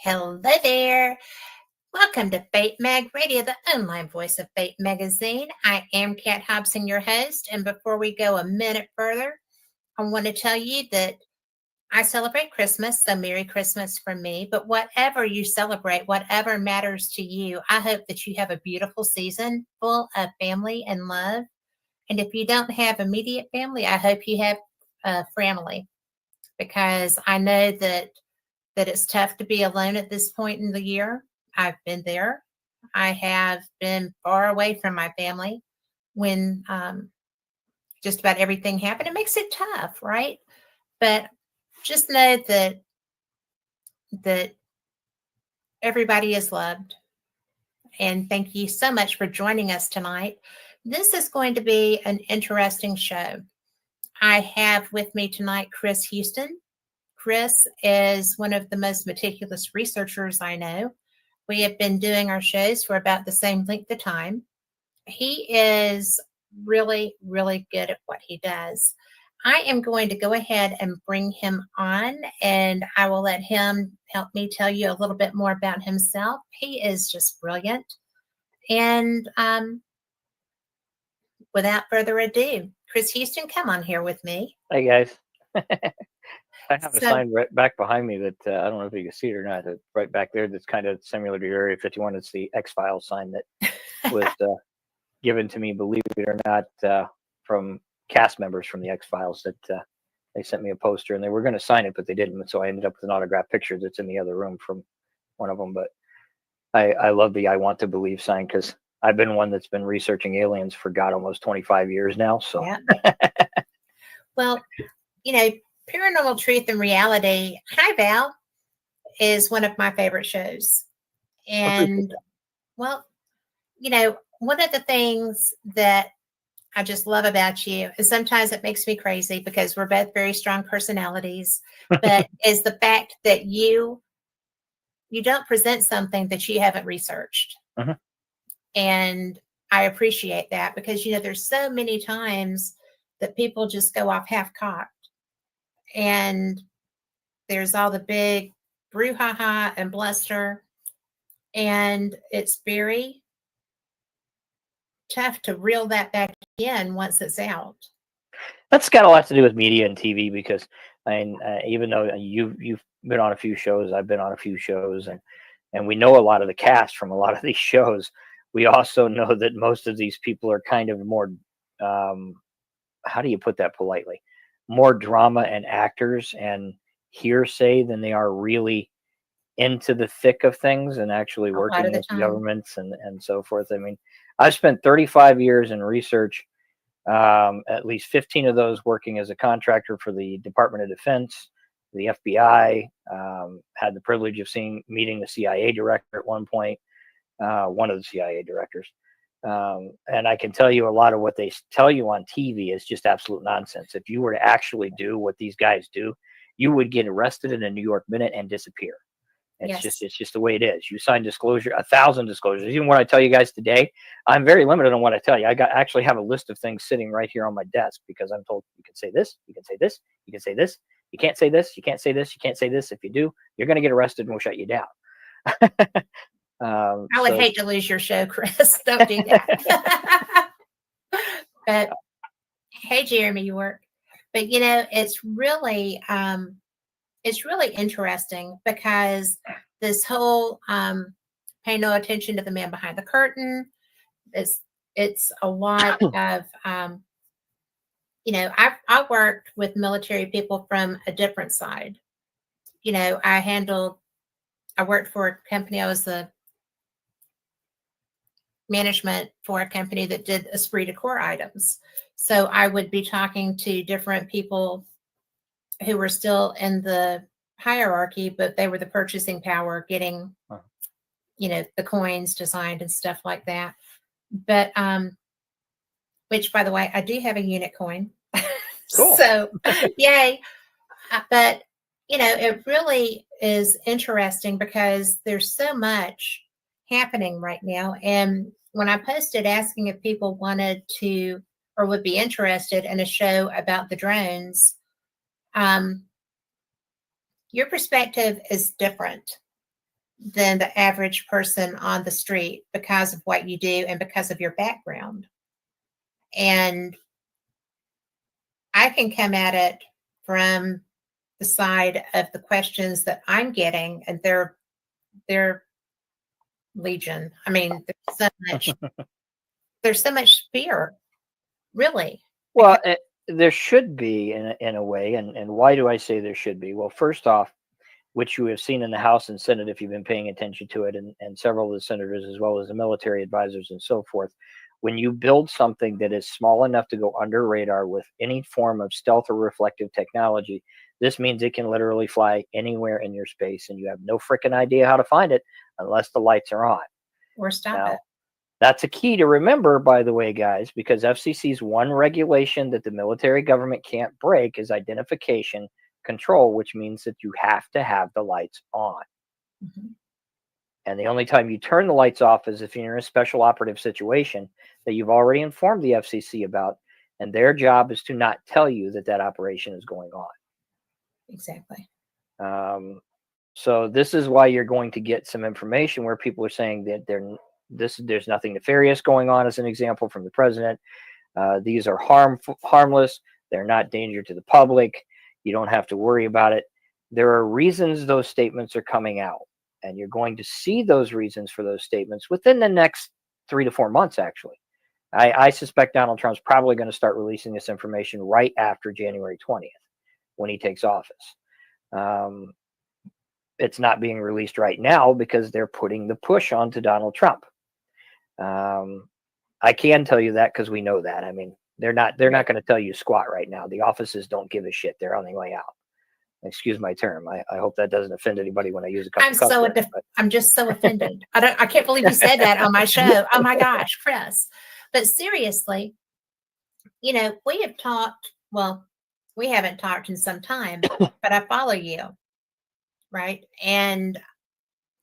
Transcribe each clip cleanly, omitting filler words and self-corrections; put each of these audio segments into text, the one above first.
Hello there. Welcome to Fate Mag Radio, the online voice of Fate Magazine. I am Kat Hobson, your host. And before we go a minute further, I want to tell you that I celebrate Christmas, so Merry Christmas from me. But whatever you celebrate, whatever matters to you, I hope that you have a beautiful season full of family and love. And if you don't have immediate family, I hope you have a family, because I know that it's tough to be alone at this point in the year. I've been there. I have been far away from my family when just about everything happened. It makes it tough, right? But just know that everybody is loved. And thank you so much for joining us tonight. This is going to be an interesting show. I have with me tonight Chris Houston. Chris is one of the most meticulous researchers I know. We have been doing our shows for about the same length of time. He is really, really good at what he does. I am going to go ahead and bring him on, and I will let him help me tell you a little bit more about himself. He is just brilliant. And without further ado, Chris Houston, come on here with me. Hey, guys. I have a sign right back behind me that I don't know if you can see it or not. Right back there, that's kind of similar to your Area 51. It's the X-Files sign that was given to me, believe it or not, from cast members from the X-Files. That they sent me a poster, and they were going to sign it, but they didn't. So I ended up with an autographed picture that's in the other room from one of them. But I love the "I want to believe" sign, because I've been one that's been researching aliens for almost 25 years now. So, yeah. Well, Paranormal Truth and Reality, Hi Val, is one of my favorite shows. And, well, one of the things that I just love about you is sometimes it makes me crazy because we're both very strong personalities, but is the fact that you don't present something that you haven't researched. Uh-huh. And I appreciate that because, there's so many times that people just go off half-cocked. And there's all the big brouhaha and bluster. And it's very tough to reel that back in once it's out. That's got a lot to do with media and TV, because even though you've been on a few shows, I've been on a few shows, and we know a lot of the cast from a lot of these shows. We also know that most of these people are kind of more, how do you put that politely, more drama and actors and hearsay than they are really into the thick of things and actually working with governments and so forth. I mean, I've spent 35 years in research, at least 15 of those working as a contractor for the Department of Defense, the FBI, had the privilege of meeting the CIA director at one point, one of the CIA directors. And I can tell you a lot of what they tell you on TV is just absolute nonsense. If you were to actually do what these guys do, you would get arrested in a New York minute and disappear. It's just the way it is. You sign disclosure, 1,000 disclosures. Even what I tell you guys today, I'm very limited on what I tell you. I actually have a list of things sitting right here on my desk, because I'm told you can say this, you can say this, you can say this, you can't say this, you can't say this, you can't say this. If you do, you're going to get arrested and we'll shut you down. I would hate to lose your show, Chris. Don't do that. But hey, Jeremy York. But it's really interesting, because this whole pay no attention to the man behind the curtain. It's a lot of I worked with military people from a different side. I worked for a company. I was the management for a company that did esprit de corps items. So I would be talking to different people who were still in the hierarchy, but they were the purchasing power, getting, the coins designed and stuff like that. But, which, by the way, I do have a unit coin. Cool. So, yay. But, it really is interesting because there's so much happening right now. And when I posted asking if people wanted to or would be interested in a show about the drones, your perspective is different. than the average person on the street because of what you do and because of your background. And I can come at it from the side of the questions that I'm getting, and they're legion. I mean, there's so much fear, really. Well, there should be in a way, and why do I say there should be? Well, first off, which you have seen in the House and Senate if you've been paying attention to it, and several of the senators, as well as the military advisors and so forth, when you build something that is small enough to go under radar with any form of stealth or reflective technology, this means it can literally fly anywhere in your space, and you have no freaking idea how to find it unless the lights are on. Or stop Now, it. that's a key to remember, by the way, guys, because FCC's one regulation that the military government can't break is identification control, which means that you have to have the lights on. Mm-hmm. And the only time you turn the lights off is if you're in a special operative situation that you've already informed the FCC about, and their job is to not tell you that that operation is going on. Exactly. So this is why you're going to get some information where people are saying that there's nothing nefarious going on, as an example from the president. These are harmless. They're not danger to the public. You don't have to worry about it. There are reasons those statements are coming out, and you're going to see those reasons for those statements within the next 3 to 4 months, actually. I suspect Donald Trump's probably going to start releasing this information right after January 20th when he takes office. It's not being released right now because they're putting the push onto Donald Trump. I can tell you that because we know that. I mean, they're not going to tell you squat right now. The offices don't give a shit. They're on their way out. Excuse my term. I hope that doesn't offend anybody when I use a couple cuss words, I'm just so offended. I can't believe you said that on my show. Oh my gosh, Chris. But seriously, we have talked, well, we haven't talked in some time, but I follow you, right? And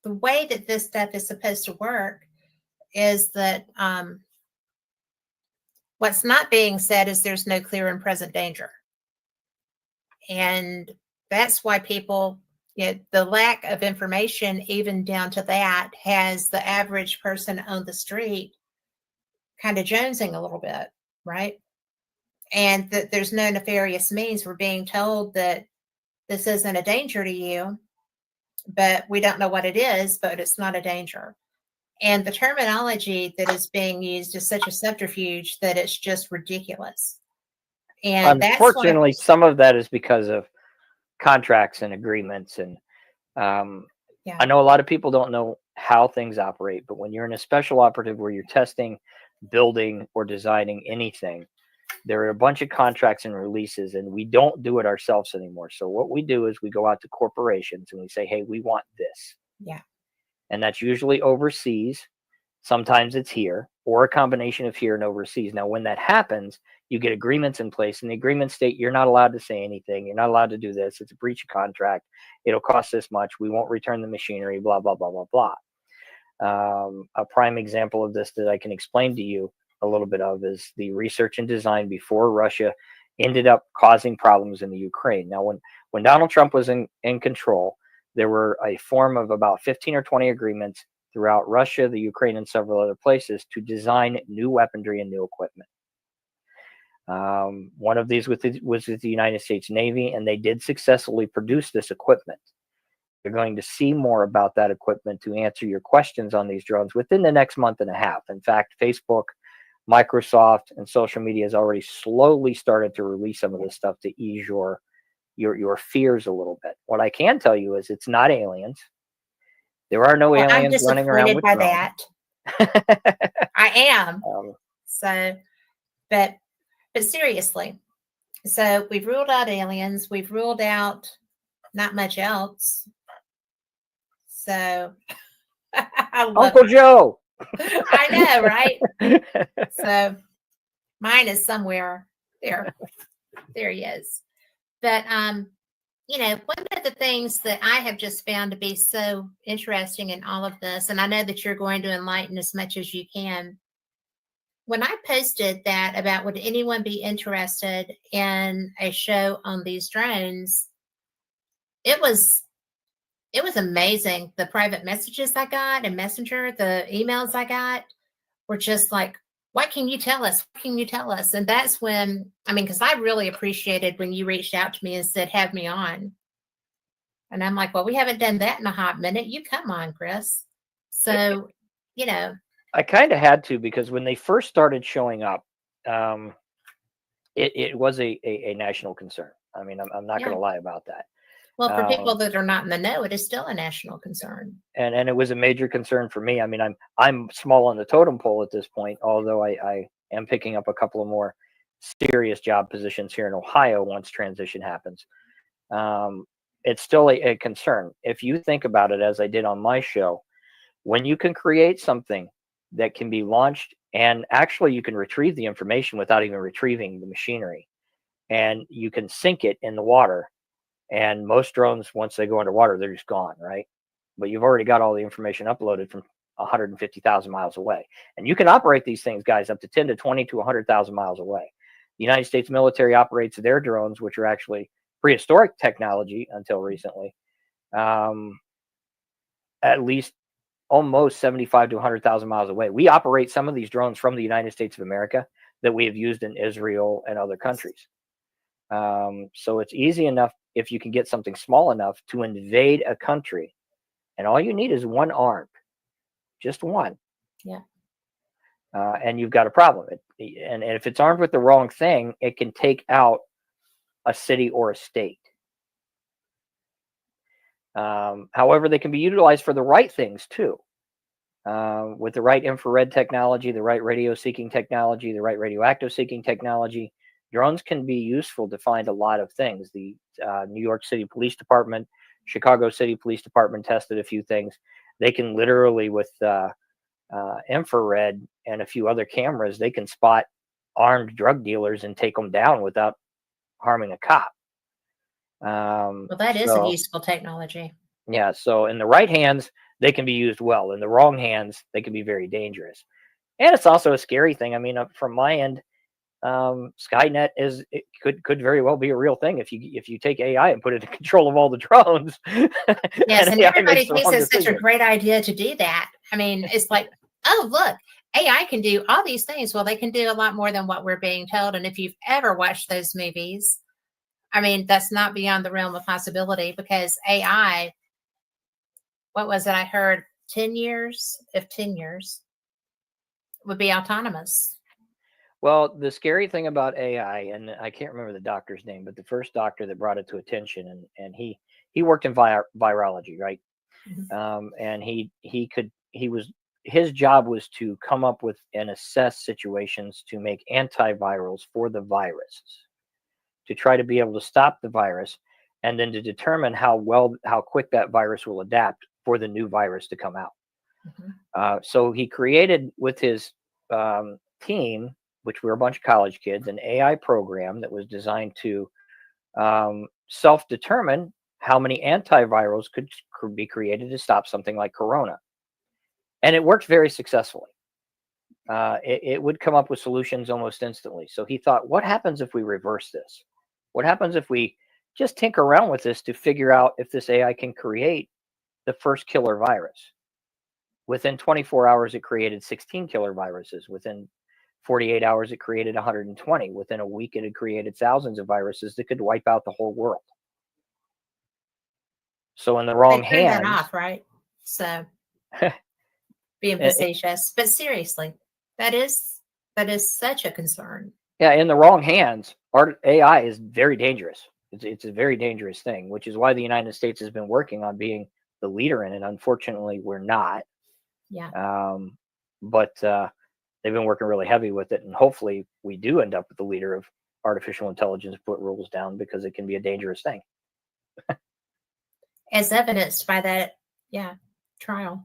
the way that this stuff is supposed to work is that what's not being said is there's no clear and present danger. And that's why people, the lack of information, even down to that, has the average person on the street kind of jonesing a little bit, right? And that there's no nefarious means. We're being told that this isn't a danger to you, but we don't know what it is, but it's not a danger. And the terminology that is being used is such a subterfuge that it's just ridiculous. And unfortunately, some of that is because of contracts and agreements. And I know a lot of people don't know how things operate, but when you're in a special operative where you're testing, building, or designing anything, there are a bunch of contracts and releases, and we don't do it ourselves anymore. So what we do is we go out to corporations and we say, hey, we want this. Yeah. And that's usually overseas. Sometimes it's here, or a combination of here and overseas. Now, when that happens, you get agreements in place, and the agreements state you're not allowed to say anything. You're not allowed to do this. It's a breach of contract. It'll cost this much. We won't return the machinery, blah, blah, blah, blah, blah. A prime example of this that I can explain to you a little bit of is the research and design before Russia ended up causing problems in the Ukraine. Now, when Donald Trump was in control, there were a form of about 15 or 20 agreements throughout Russia, the Ukraine, and several other places to design new weaponry and new equipment. One of these was with the United States Navy, and they did successfully produce this equipment. You're going to see more about that equipment to answer your questions on these drones within the next month and a half. In fact, Facebook, Microsoft, and social media has already slowly started to release some of this stuff to ease your fears a little bit. What I can tell you is it's not aliens. There are no aliens running around with drones. That. I am. But seriously, so we've ruled out aliens. We've ruled out not much else. So Uncle Joe. I know, right? So mine is somewhere there. There he is. But one of the things that I have just found to be so interesting in all of this, and I know that you're going to enlighten as much as you can. When I posted that about would anyone be interested in a show on these drones, it was it was amazing. The private messages I got and Messenger, the emails I got were just like, what can you tell us? What can you tell us? And that's when, I mean, because I really appreciated when you reached out to me and said, have me on. And I'm like, well, we haven't done that in a hot minute. You come on, Chris. So, you know, I kind of had to, because when they first started showing up, it was a national concern. I mean, I'm not going yeah. to lie about that. Well, for people that are not in the know, it is still a national concern. And it was a major concern for me. I mean, I'm small on the totem pole at this point, although I am picking up a couple of more serious job positions here in Ohio once transition happens. It's still a concern. If you think about it, as I did on my show, when you can create something that can be launched, and actually you can retrieve the information without even retrieving the machinery, and you can sink it in the water, and most drones, once they go underwater, they're just gone, right? But you've already got all the information uploaded from 150,000 miles away. And you can operate these things, guys, up to 10 to 20 to 100,000 miles away. The United States military operates their drones, which are actually prehistoric technology until recently, at least almost 75 to 100,000 miles away. We operate some of these drones from the United States of America that we have used in Israel and other countries. So it's easy enough if you can get something small enough to invade a country, and all you need is one arm, just one. Yeah. And you've got a problem. And if it's armed with the wrong thing, it can take out a city or a state. However, they can be utilized for the right things too. With the right infrared technology, the right radio seeking technology, the right radioactive seeking technology, drones can be useful to find a lot of things. The New York City Police Department, Chicago City Police Department tested a few things. They can literally, with infrared and a few other cameras, they can spot armed drug dealers and take them down without harming a cop. Well, that is a useful technology. Yeah. So in the right hands, they can be used well. In the wrong hands, they can be very dangerous. And it's also a scary thing. I mean, from my end, Skynet could very well be a real thing if you take AI and put it in control of all the drones. Yes, and everybody thinks it's such a great idea to do that. I mean, it's like, oh, look, AI can do all these things. Well, they can do a lot more than what we're being told. And if you've ever watched those movies, I mean, that's not beyond the realm of possibility, because AI, what was it? I heard 10 years would be autonomous. Well, the scary thing about AI, and I can't remember the doctor's name, but the first doctor that brought it to attention, and he worked in virology, right? Mhm. And his job was to come up with and assess situations to make antivirals for the viruses, to try to be able to stop the virus, and then to determine how quick that virus will adapt for the new virus to come out. Mhm. So he created with his team, which were a bunch of college kids, an AI program that was designed to self-determine how many antivirals could be created to stop something like Corona. And it worked very successfully. It would come up with solutions almost instantly. So he thought, what happens if we reverse this? What happens if we just tinker around with this to figure out if this AI can create the first killer virus? Within 24 hours, it created 16 killer viruses. Within 48 hours, it created 120. Within a week, it had created thousands of viruses that could wipe out the whole world. So in the wrong hands, that off, right? So being facetious, but seriously, that is such a concern. Yeah, in the wrong hands, AI is very dangerous. It's a very dangerous thing, which is why the United States has been working on being the leader in it. Unfortunately, we're not. Yeah. But they've been working really heavy with it, and hopefully we do end up with the leader of artificial intelligence put rules down, because it can be a dangerous thing. As evidenced by that, trial.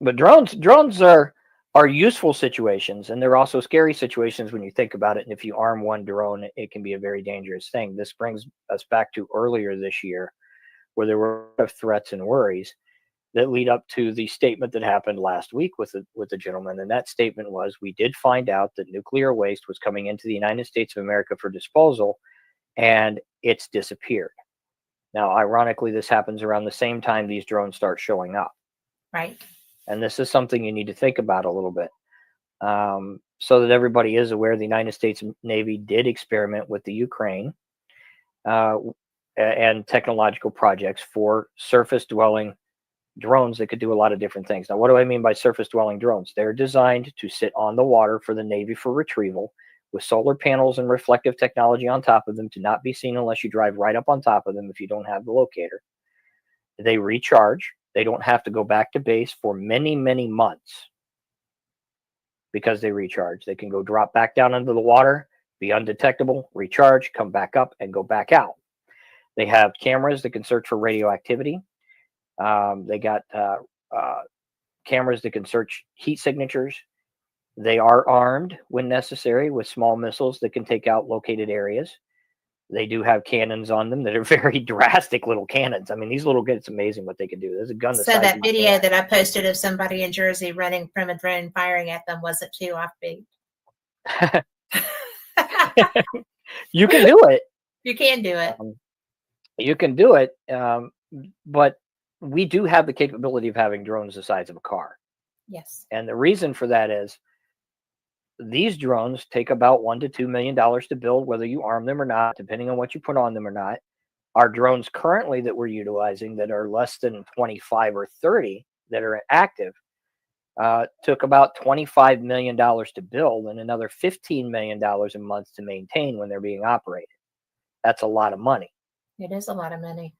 But drones are useful situations, and they're also scary situations when you think about it. And if you arm one drone, it can be a very dangerous thing. This brings us back to earlier this year, where there were a lot of threats and worries that lead up to the statement that happened last week with the gentleman. And that statement was, we did find out that nuclear waste was coming into the United States of America for disposal, and it's disappeared. Now, ironically, this happens around the same time these drones start showing up. Right. And this is something you need to think about a little bit. So that everybody is aware, the United States Navy did experiment with the Ukraine and technological projects for surface dwelling drones that could do a lot of different things. Now, what do I mean by surface dwelling drones? They're designed to sit on the water for the Navy for retrieval, with solar panels and reflective technology on top of them to not be seen unless you drive right up on top of them if you don't have the locator. They recharge. They don't have to go back to base for many, many months because they recharge. They can go drop back down into the water, be undetectable, recharge, come back up, and go back out. They have cameras that can search for radioactivity. They got cameras that can search heat signatures. They are armed when necessary with small missiles that can take out located areas. They do have cannons on them that are very drastic little cannons. I mean, these little guns, it's amazing what they can do. There's a gun. So that video that I posted of somebody in Jersey running from a drone firing at them wasn't too offbeat. You can do it. You can do it. You can do it. But we do have the capability of having drones the size of a car. Yes. And the reason for that is these drones take about $1 to $2 million to build, whether you arm them or not, depending on what you put on them or not. Our drones currently that we're utilizing that are less than 25 or 30 that are active took about $25 million to build and another $15 million a month to maintain when they're being operated. That's a lot of money. It is a lot of money.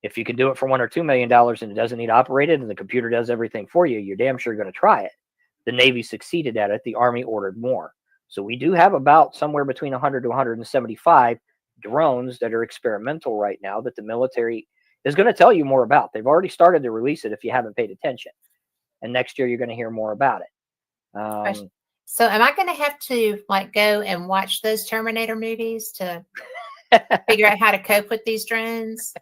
If you can do it for $1 or $2 million and it doesn't need operated and the computer does everything for you, you're damn sure going to try it. The Navy succeeded at it. The Army ordered more. So we do have about somewhere between 100 to 175 drones that are experimental right now that the military is going to tell you more about. They've already started to release it if you haven't paid attention. And next year you're going to hear more about it. So am I going to have to like go and watch those Terminator movies to figure out how to cope with these drones?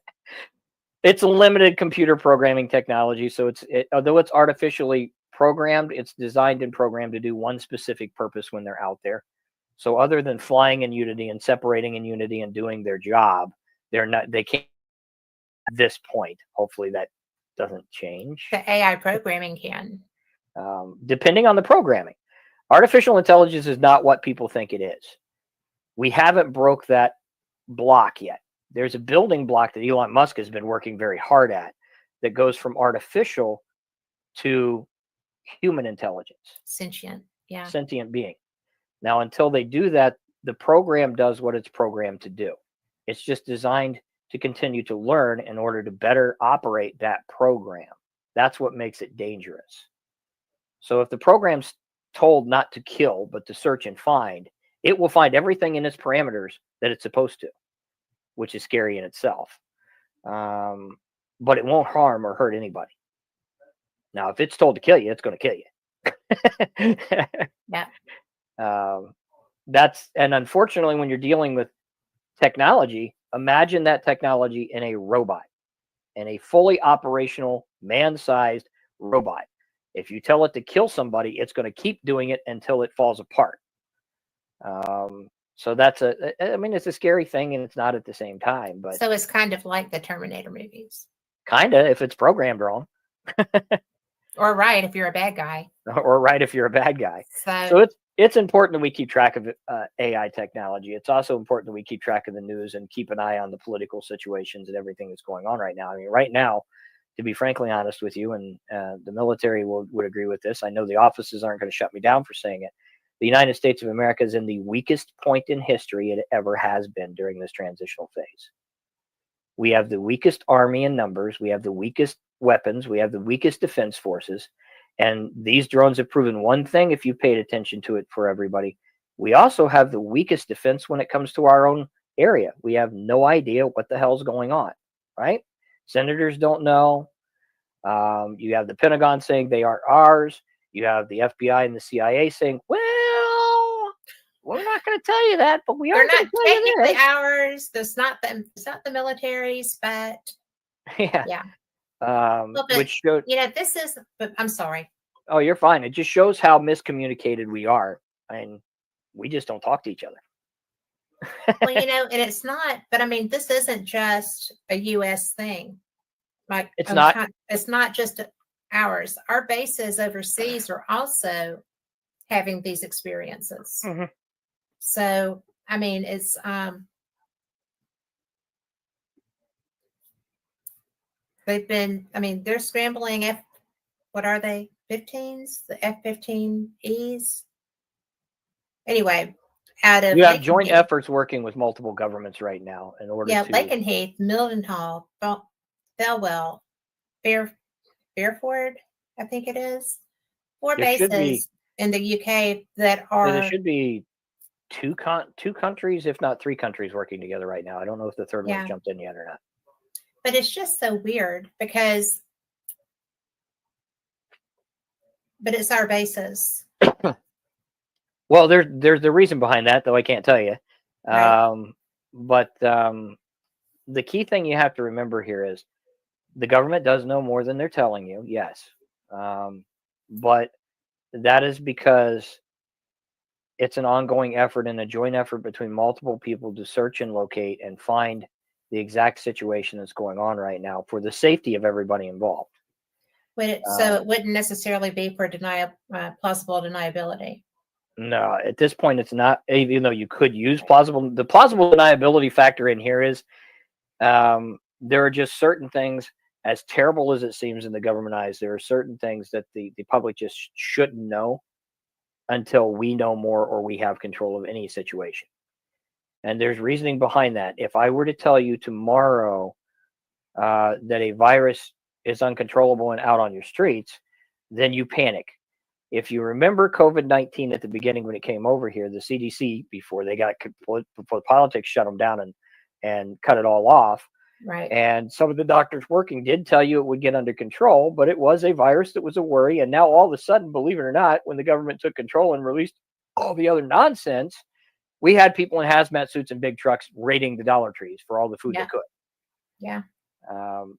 It's a limited computer programming technology. So although it's artificially programmed, it's designed and programmed to do one specific purpose when they're out there. So other than flying in Unity and separating in Unity and doing their job, they can't at this point. Hopefully that doesn't change. The AI programming can. Depending on the programming. Artificial intelligence is not what people think it is. We haven't broke that block yet. There's a building block that Elon Musk has been working very hard at that goes from artificial to human intelligence. Sentient, yeah. Sentient being. Now, until they do that, the program does what it's programmed to do. It's just designed to continue to learn in order to better operate that program. That's what makes it dangerous. So if the program's told not to kill, but to search and find, it will find everything in its parameters that it's supposed to, which is scary in itself. But it won't harm or hurt anybody. Now, if it's told to kill you, it's going to kill you. Yeah. And unfortunately, when you're dealing with technology, imagine that technology in a robot, in a fully operational, man-sized robot. If you tell it to kill somebody, it's going to keep doing it until it falls apart. So it's a scary thing, and it's not at the same time. But so it's kind of like the Terminator movies. Kind of, if it's programmed wrong. Or right, if you're a bad guy. Or right, if you're a bad guy. So it's important that we keep track of AI technology. It's also important that we keep track of the news and keep an eye on the political situations and everything that's going on right now. I mean, right now, to be frankly honest with you, and the military would agree with this, I know the offices aren't going to shut me down for saying it. The United States of America is in the weakest point in history it ever has been during this transitional phase. We have the weakest army in numbers. We have the weakest weapons. We have the weakest defense forces. And these drones have proven one thing, if you paid attention to it, for everybody. We also have the weakest defense when it comes to our own area. We have no idea what the hell's going on, right? Senators don't know. You have the Pentagon saying they aren't ours. You have the FBI and the CIA saying, well, we're not going to tell you that, but we are they're going not to tell you technically this. ours. It's not the military's, but Yeah. Which showed, this is, but I'm sorry. Oh, you're fine. It just shows how miscommunicated we are. And we just don't talk to each other. Well, and it's not, but I mean, this isn't just a U.S. thing. Like, It's not. it's not just ours. Our bases overseas are also having these experiences. Mhm. So, I mean, it's they've been. I mean, they're scrambling what are they? 15s, the F-15Es. Anyway, out of You have joint Lakenheath, efforts working with multiple governments right now in order yeah, to. Lakenheath, Mildenhall, Thelwell, Fairford, I think it is. 4 There should be. bases in the UK that There are, should be two countries, if not three countries, working together right now. I don't know if the third one's yeah, jumped in yet or not. but it's just so weird because, but it's our bases, Well, there's the reason behind that, though I can't tell you. right? But the key thing you have to remember here is the government does know more than they're telling you. Yes, but that is because it's an ongoing effort and a joint effort between multiple people to search and locate and find the exact situation that's going on right now for the safety of everybody involved. So it wouldn't necessarily be for plausible deniability. No, at this point, it's not. Even though you could use the plausible deniability factor in here is there are just certain things, as terrible as it seems in the government eyes, there are certain things that the public just shouldn't know until we know more or we have control of any situation. And there's reasoning behind that. If I were to tell you tomorrow that a virus is uncontrollable and out on your streets, then you panic. If you remember COVID-19 at the beginning when it came over here, the CDC, before politics shut them down and cut it all off, Right. and some of the doctors working did tell you it would get under control, but it was a virus that was a worry. And now all of a sudden, believe it or not, when the government took control and released all the other nonsense, we had people in hazmat suits and big trucks raiding the Dollar Trees for all the food they could. Yeah.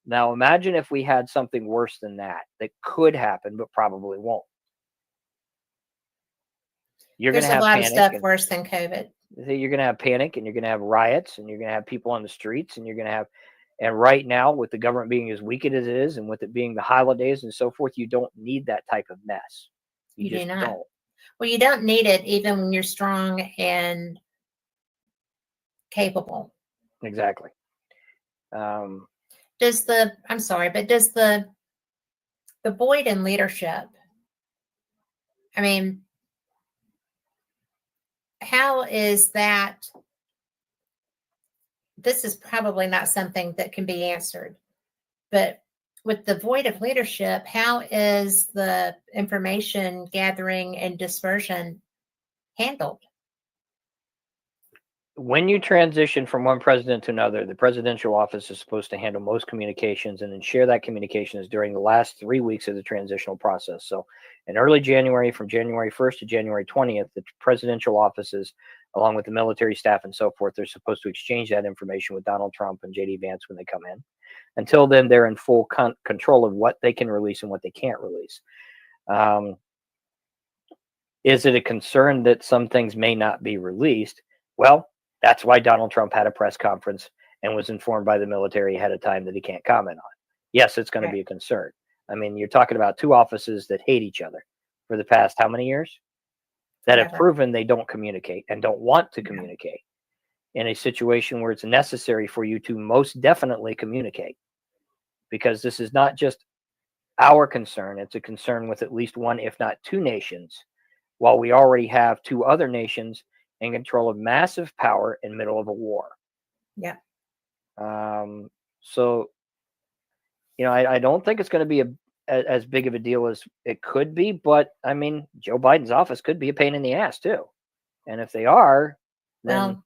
Now imagine if we had something worse than that could happen, but probably won't. There's a lot of stuff worse than COVID. You're going to have panic, and you're going to have riots, and you're going to have people on the streets, and you're going to have, and right now, with the government being as weak as it is, and with it being the holidays and so forth, you don't need that type of mess. You just do not. don't. Well, you don't need it even when you're strong and capable. Exactly. Does the void in leadership, I mean, how is that? This is probably not something that can be answered, but with the void of leadership, how is the information gathering and dispersion handled? When you transition from one president to another, the presidential office is supposed to handle most communications and then share that communications during the last 3 weeks of the transitional process. So in early January, from January 1st to January 20th, the presidential offices, along with the military staff and so forth, they're supposed to exchange that information with Donald Trump and JD Vance when they come in. Until then, they're in full control of what they can release and what they can't release. Is it a concern that some things may not be released? Well, that's why Donald Trump had a press conference and was informed by the military ahead of time that he can't comment on. Yes, it's going to be a concern. I mean, you're talking about two offices that hate each other for the past how many years? That have proven they don't communicate and don't want to communicate in a situation where it's necessary for you to most definitely communicate. Because this is not just our concern, it's a concern with at least one, if not two nations, while we already have two other nations in control of massive power in the middle of a war. Yeah. So, I don't think it's going to be as big of a deal as it could be, but I mean, Joe Biden's office could be a pain in the ass too. And if they are, then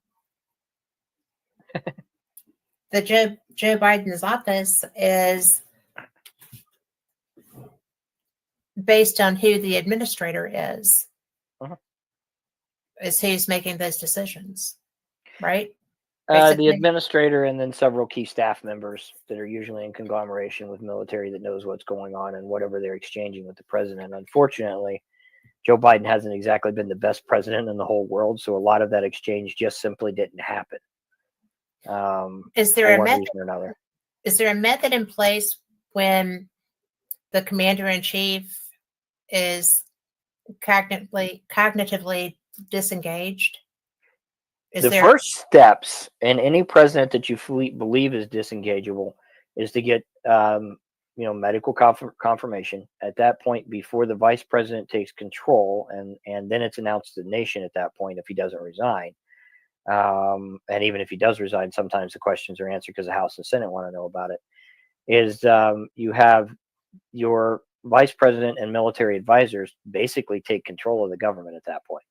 the Joe Biden's office is based on who the administrator is. Is who's making those decisions, right? The administrator and then several key staff members that are usually in conglomeration with military that knows what's going on and whatever they're exchanging with the president. Unfortunately, Joe Biden hasn't exactly been the best president in the whole world, so a lot of that exchange just simply didn't happen. Is For there a one method? reason or another. Is there a method in place when the commander-in-chief is cognitively disengaged? The first steps in any president that you believe is disengageable is to get medical confirmation at that point before the vice president takes control, and then it's announced to the nation at that point if he doesn't resign. And even if he does resign, sometimes the questions are answered because the House and Senate want to know about it. Is you have your vice president and military advisors basically take control of the government at that point.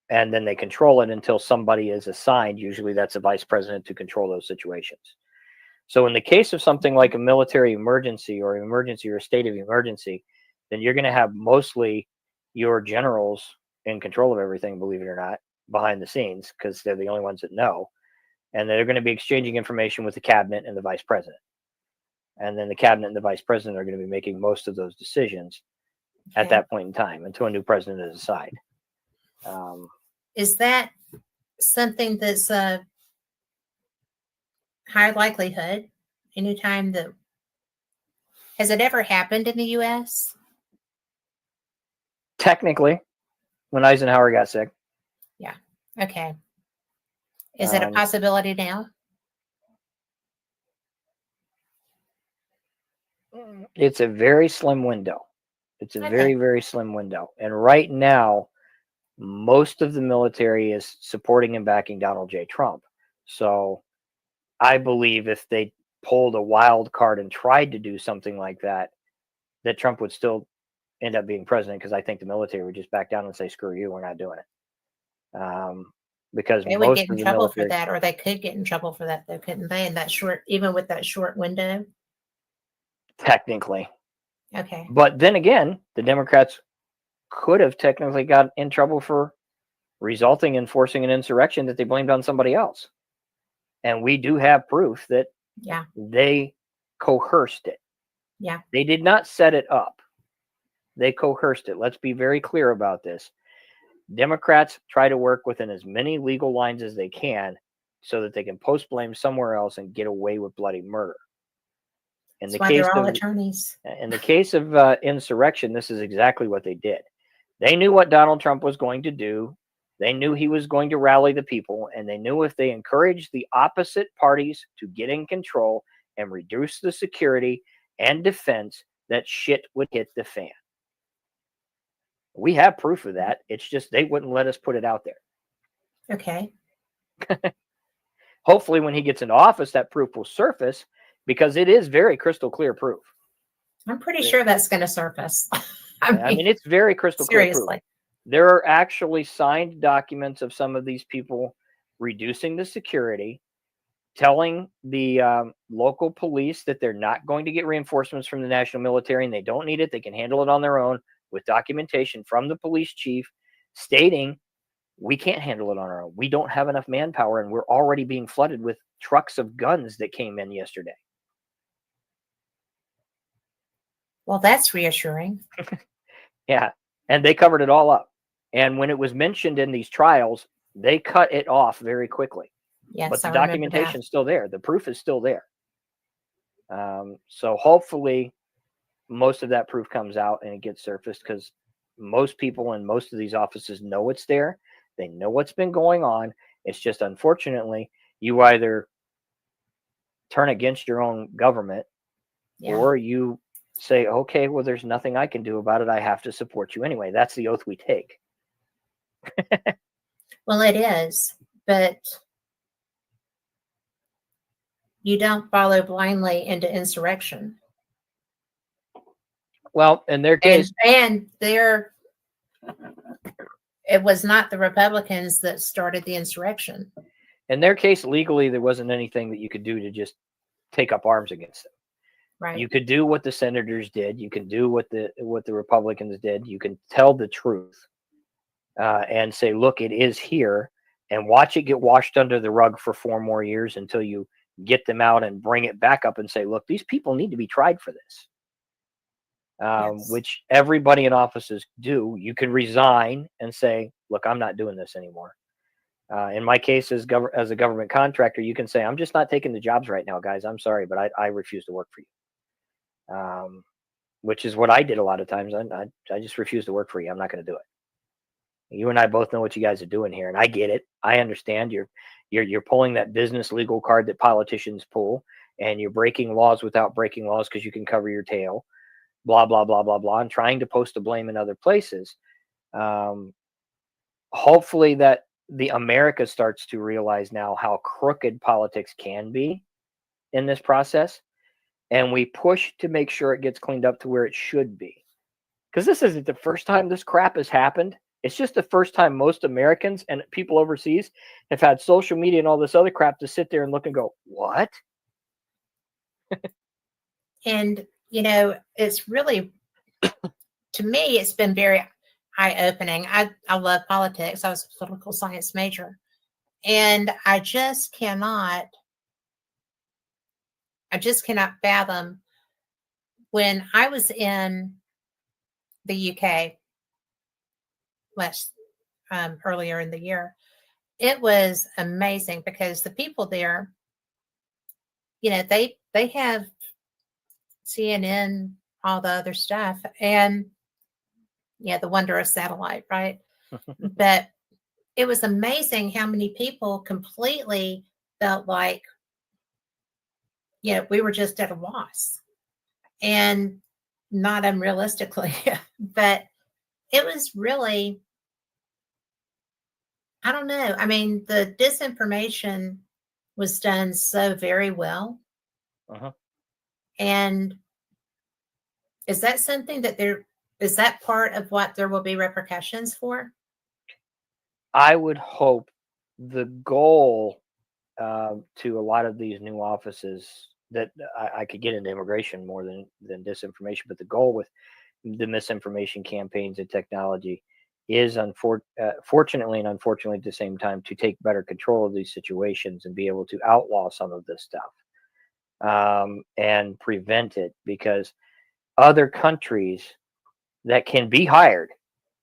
And then they control it until somebody is assigned. Usually that's a vice president to control those situations. So in the case of something like a military emergency or a state of emergency, then you're going to have mostly your generals in control of everything, believe it or not, behind the scenes, because they're the only ones that know. And they're going to be exchanging information with the cabinet and the vice president. And then the cabinet and the vice president are going to be making most of those decisions at that point in time until a new president is assigned. Is that something that's a high likelihood? Anytime that has it ever happened in the U.S.? Technically, when Eisenhower got sick. Yeah. Okay. Is it a possibility now? It's a very slim window. It's a very, very slim window. And right now, most of the military is supporting and backing Donald J. Trump. So I believe if they pulled a wild card and tried to do something like that, that Trump would still end up being president, because I think the military would just back down and say, screw you, we're not doing it. Because they would get in trouble for that, or they could get in trouble for that, though, couldn't they? In that short, even with that short window? Technically. Okay. But then again, the Democrats could have technically got in trouble for resulting in forcing an insurrection that they blamed on somebody else. And we do have proof that they coerced it. Yeah. They did not set it up. They coerced it. Let's be very clear about this. Democrats try to work within as many legal lines as they can so that they can post blame somewhere else and get away with bloody murder. That's why they're all attorneys. In the case of insurrection, this is exactly what they did. They knew what Donald Trump was going to do. They knew he was going to rally the people, and they knew if they encouraged the opposite parties to get in control and reduce the security and defense, that shit would hit the fan. We have proof of that. It's just they wouldn't let us put it out there. Okay. Hopefully when he gets into office, that proof will surface, because it is very crystal clear proof. I'm pretty sure that's going to surface. I mean, it's very crystal clear proof. There are actually signed documents of some of these people reducing the security, telling the local police that they're not going to get reinforcements from the national military and they don't need it. They can handle it on their own, with documentation from the police chief stating we can't handle it on our own. We don't have enough manpower, and we're already being flooded with trucks of guns that came in yesterday. Well, that's reassuring. Yeah. And they covered it all up. And when it was mentioned in these trials, they cut it off very quickly. Yes, but the documentation is still there. The proof is still there. So hopefully most of that proof comes out and it gets surfaced, because most people in most of these offices know it's there. They know what's been going on. It's just, unfortunately, you either turn against your own government or you say, okay, well, there's nothing I can do about it. I have to support you anyway. That's the oath we take. Well, it is, but you don't follow blindly into insurrection. Well, in their case, and it was not the Republicans that started the insurrection. In their case, legally, there wasn't anything that you could do to just take up arms against them. Right. You could do what the senators did. You can do what the Republicans did. You can tell the truth and say, look, it is here, and watch it get washed under the rug for 4 more years until you get them out and bring it back up and say, look, these people need to be tried for this. Yes. which everybody in offices do. You can resign and say, look, I'm not doing this anymore. In my case, as a government contractor, you can say, I'm just not taking the jobs right now, guys. I'm sorry, but I refuse to work for you. Which is what I did a lot of times. I just refuse to work for you. I'm not going to do it. You and I both know what you guys are doing here, and I get it. I understand you're pulling that business legal card that politicians pull, and you're breaking laws without breaking laws because you can cover your tail, blah blah blah blah blah, and trying to post the blame in other places. Hopefully that the America starts to realize now how crooked politics can be in this process, and we push to make sure it gets cleaned up to where it should be. Because this isn't the first time this crap has happened. It's just the first time most Americans and people overseas have had social media and all this other crap to sit there and look and go, what? And, it's really, to me, it's been very eye-opening. I love politics. I was a political science major. And I just cannot fathom, when I was in the UK earlier in the year, it was amazing because the people there, they have CNN, all the other stuff, and the wonder of satellite, right? But it was amazing how many people completely felt like, we were just at a loss, and not unrealistically, but it was really, I don't know. I mean, the disinformation was done so very well. Uh-huh. And is that something that is that part of what there will be repercussions for? I would hope the goal to a lot of these new offices that I could get into immigration more than disinformation, but the goal with the misinformation campaigns and technology is fortunately and unfortunately at the same time to take better control of these situations and be able to outlaw some of this stuff and prevent it, because other countries that can be hired,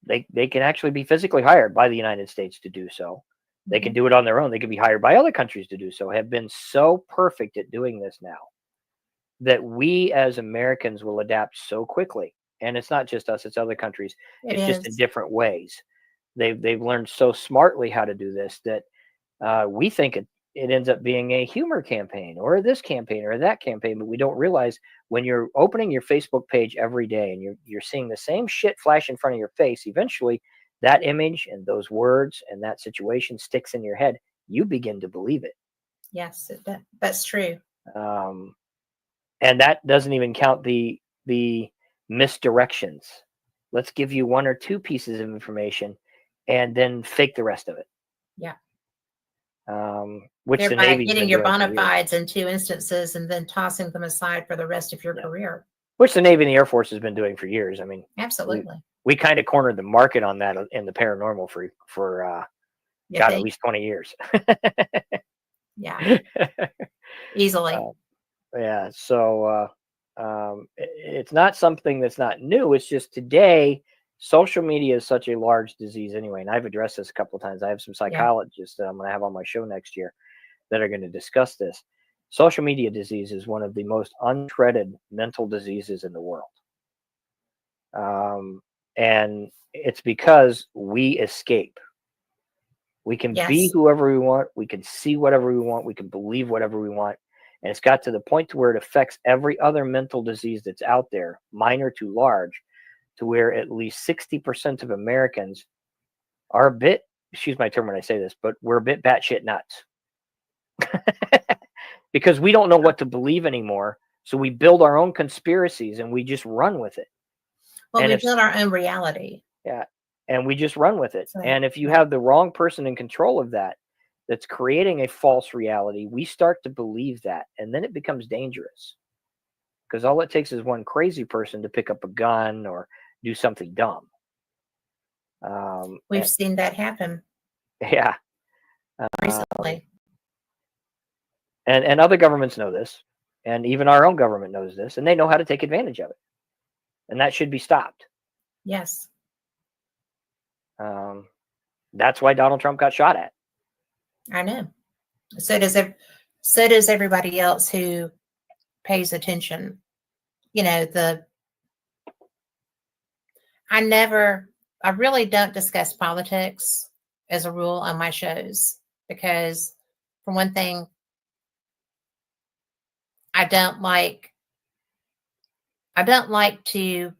they can actually be physically hired by the United States to do so. They can do it on their own. They can be hired by other countries to do so, have been so perfect at doing this now that we as Americans will adapt so quickly. And it's not just us, it's other countries. It's just in different ways. They've learned so smartly how to do this that we think it ends up being a humor campaign or this campaign or that campaign, but we don't realize when you're opening your Facebook page every day and you're seeing the same shit flash in front of your face, eventually that image and those words and that situation sticks in your head. You begin to believe it. Yes, that's true. And that doesn't even count the misdirections. Let's give you one or two pieces of information and then fake the rest of it. Yeah. Which the Navy's getting your bona fides in 2 instances and then tossing them aside for the rest of your career. Which the Navy and the Air Force has been doing for years. I mean, absolutely. We kind of cornered the market on that in the paranormal for at least 20 years. Yeah. Easily. Yeah. So it's not something that's not new. It's just today, social media is such a large disease anyway. And I've addressed this a couple of times. I have some psychologists that I'm going to have on my show next year that are going to discuss this. Social media disease is one of the most untreated mental diseases in the world. And it's because we escape. We can be whoever we want. We can see whatever we want. We can believe whatever we want. And it's got to the point to where it affects every other mental disease that's out there, minor to large, to where at least 60% of Americans are a bit, excuse my term when I say this, but we're a bit batshit nuts. Because we don't know what to believe anymore. So we build our own conspiracies and we just run with it. Well, we build our own reality. Yeah. And we just run with it. So, and if you have the wrong person in control of that, that's creating a false reality, we start to believe that. And then it becomes dangerous. Because all it takes is one crazy person to pick up a gun or do something dumb. We've seen that happen. Yeah. Recently. And other governments know this. And even our own government knows this. And they know how to take advantage of it. and that should be stopped. Yes. That's why Donald Trump got shot at. I know. So does everybody else who pays attention. You know, I really don't discuss politics as a rule on my shows because, for one thing, I don't like to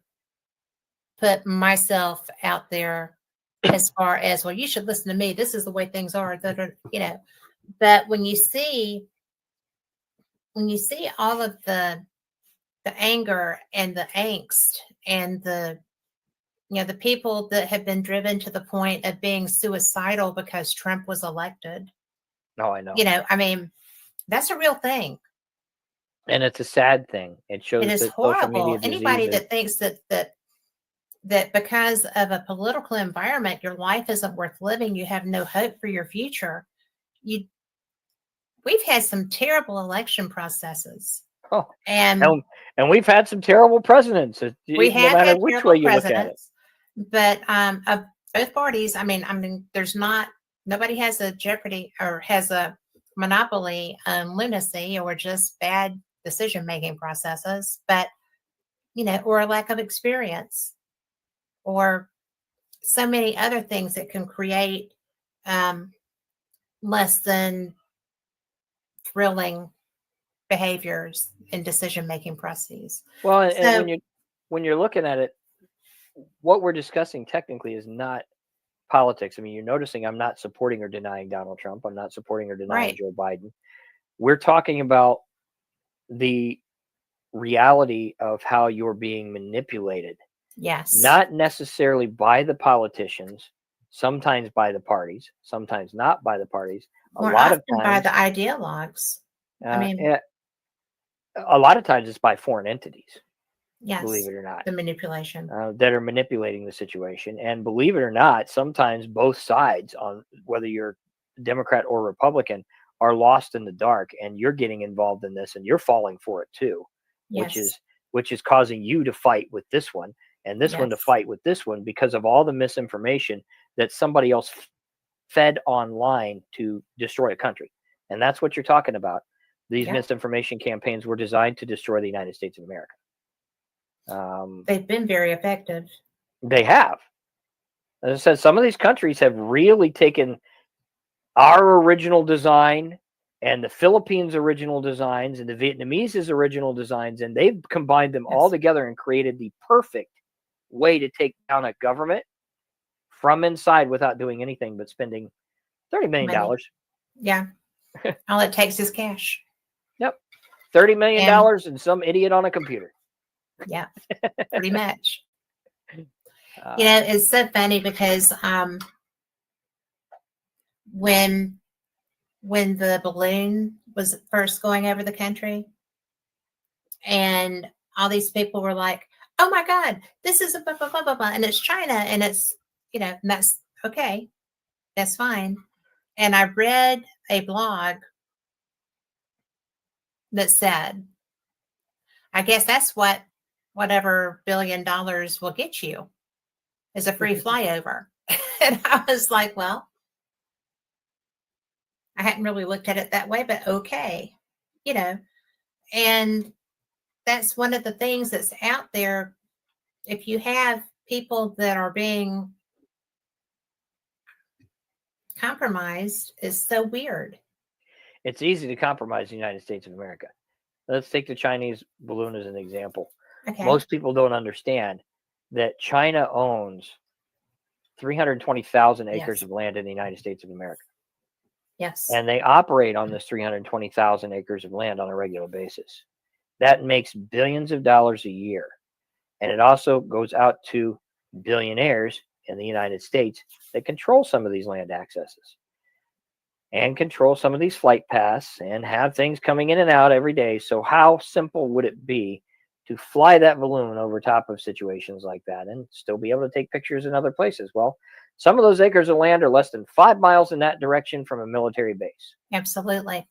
put myself out there as far as, well, you should listen to me. This is the way things are. You know, but when you see all of the anger and the angst and the people that have been driven to the point of being suicidal because Trump was elected. No, I know. You know, I mean, that's a real thing. And it's a sad thing. It shows It is that horrible. Anybody that thinks that because of a political environment, your life isn't worth living, you have no hope for your future. We've had some terrible election processes. Oh, and we've had some terrible presidents. We have no matter had which way you look at it. But of both parties, I mean, there's nobody has a jeopardy or has a monopoly on lunacy or just bad decision-making processes, but, you know, or a lack of experience or so many other things that can create less than thrilling behaviors and decision-making processes. Well, and when you're looking at it, what we're discussing technically is not politics. I mean, you're noticing I'm not supporting or denying Donald Trump. I'm not supporting or denying Joe Biden. We're talking about the reality of how you're being manipulated. Yes. Not necessarily by the politicians, sometimes by the parties, sometimes not by the parties. A lot of times by the ideologues. I mean, a lot of times it's by foreign entities. Yes, believe it or not, the manipulation that are manipulating the situation. And believe it or not, sometimes both sides, on whether you're Democrat or Republican, are lost in the dark, and you're getting involved in this, and you're falling for it too, yes. which is causing you to fight with this one and this one to fight with this one because of all the misinformation that somebody else fed online to destroy a country. And that's what you're talking about. These misinformation campaigns were designed to destroy the United States of America. They've been very effective. They have. As I said, some of these countries have really taken our original design and the Philippines' original designs and the Vietnamese' original designs, and they've combined them all together and created the perfect way to take down a government from inside without doing anything but spending $30 million. Yeah. All it takes is cash. Yep. $30 million and some idiot on a computer. Yeah, pretty much. You know, it's so funny because when the balloon was first going over the country and all these people were like, oh my God, this is a blah, blah, blah, blah, blah, and it's China, and it's, you know, and that's okay. That's fine. And I read a blog that said, I guess that's whatever $1 billion will get you is a free flyover. And I was like, well, I hadn't really looked at it that way, but okay, you know, and that's one of the things that's out there. If you have people that are being compromised, is so weird. It's easy to compromise the United States of America. Let's take the Chinese balloon as an example. Okay. Most people don't understand that China owns 320,000 acres of land in the United States of America. Yes. And they operate on this 320,000 acres of land on a regular basis. That makes billions of dollars a year. And it also goes out to billionaires in the United States that control some of these land accesses and control some of these flight paths and have things coming in and out every day. So how simple would it be to fly that balloon over top of situations like that and still be able to take pictures in other places? Well, some of those acres of land are less than 5 miles in that direction from a military base. Absolutely.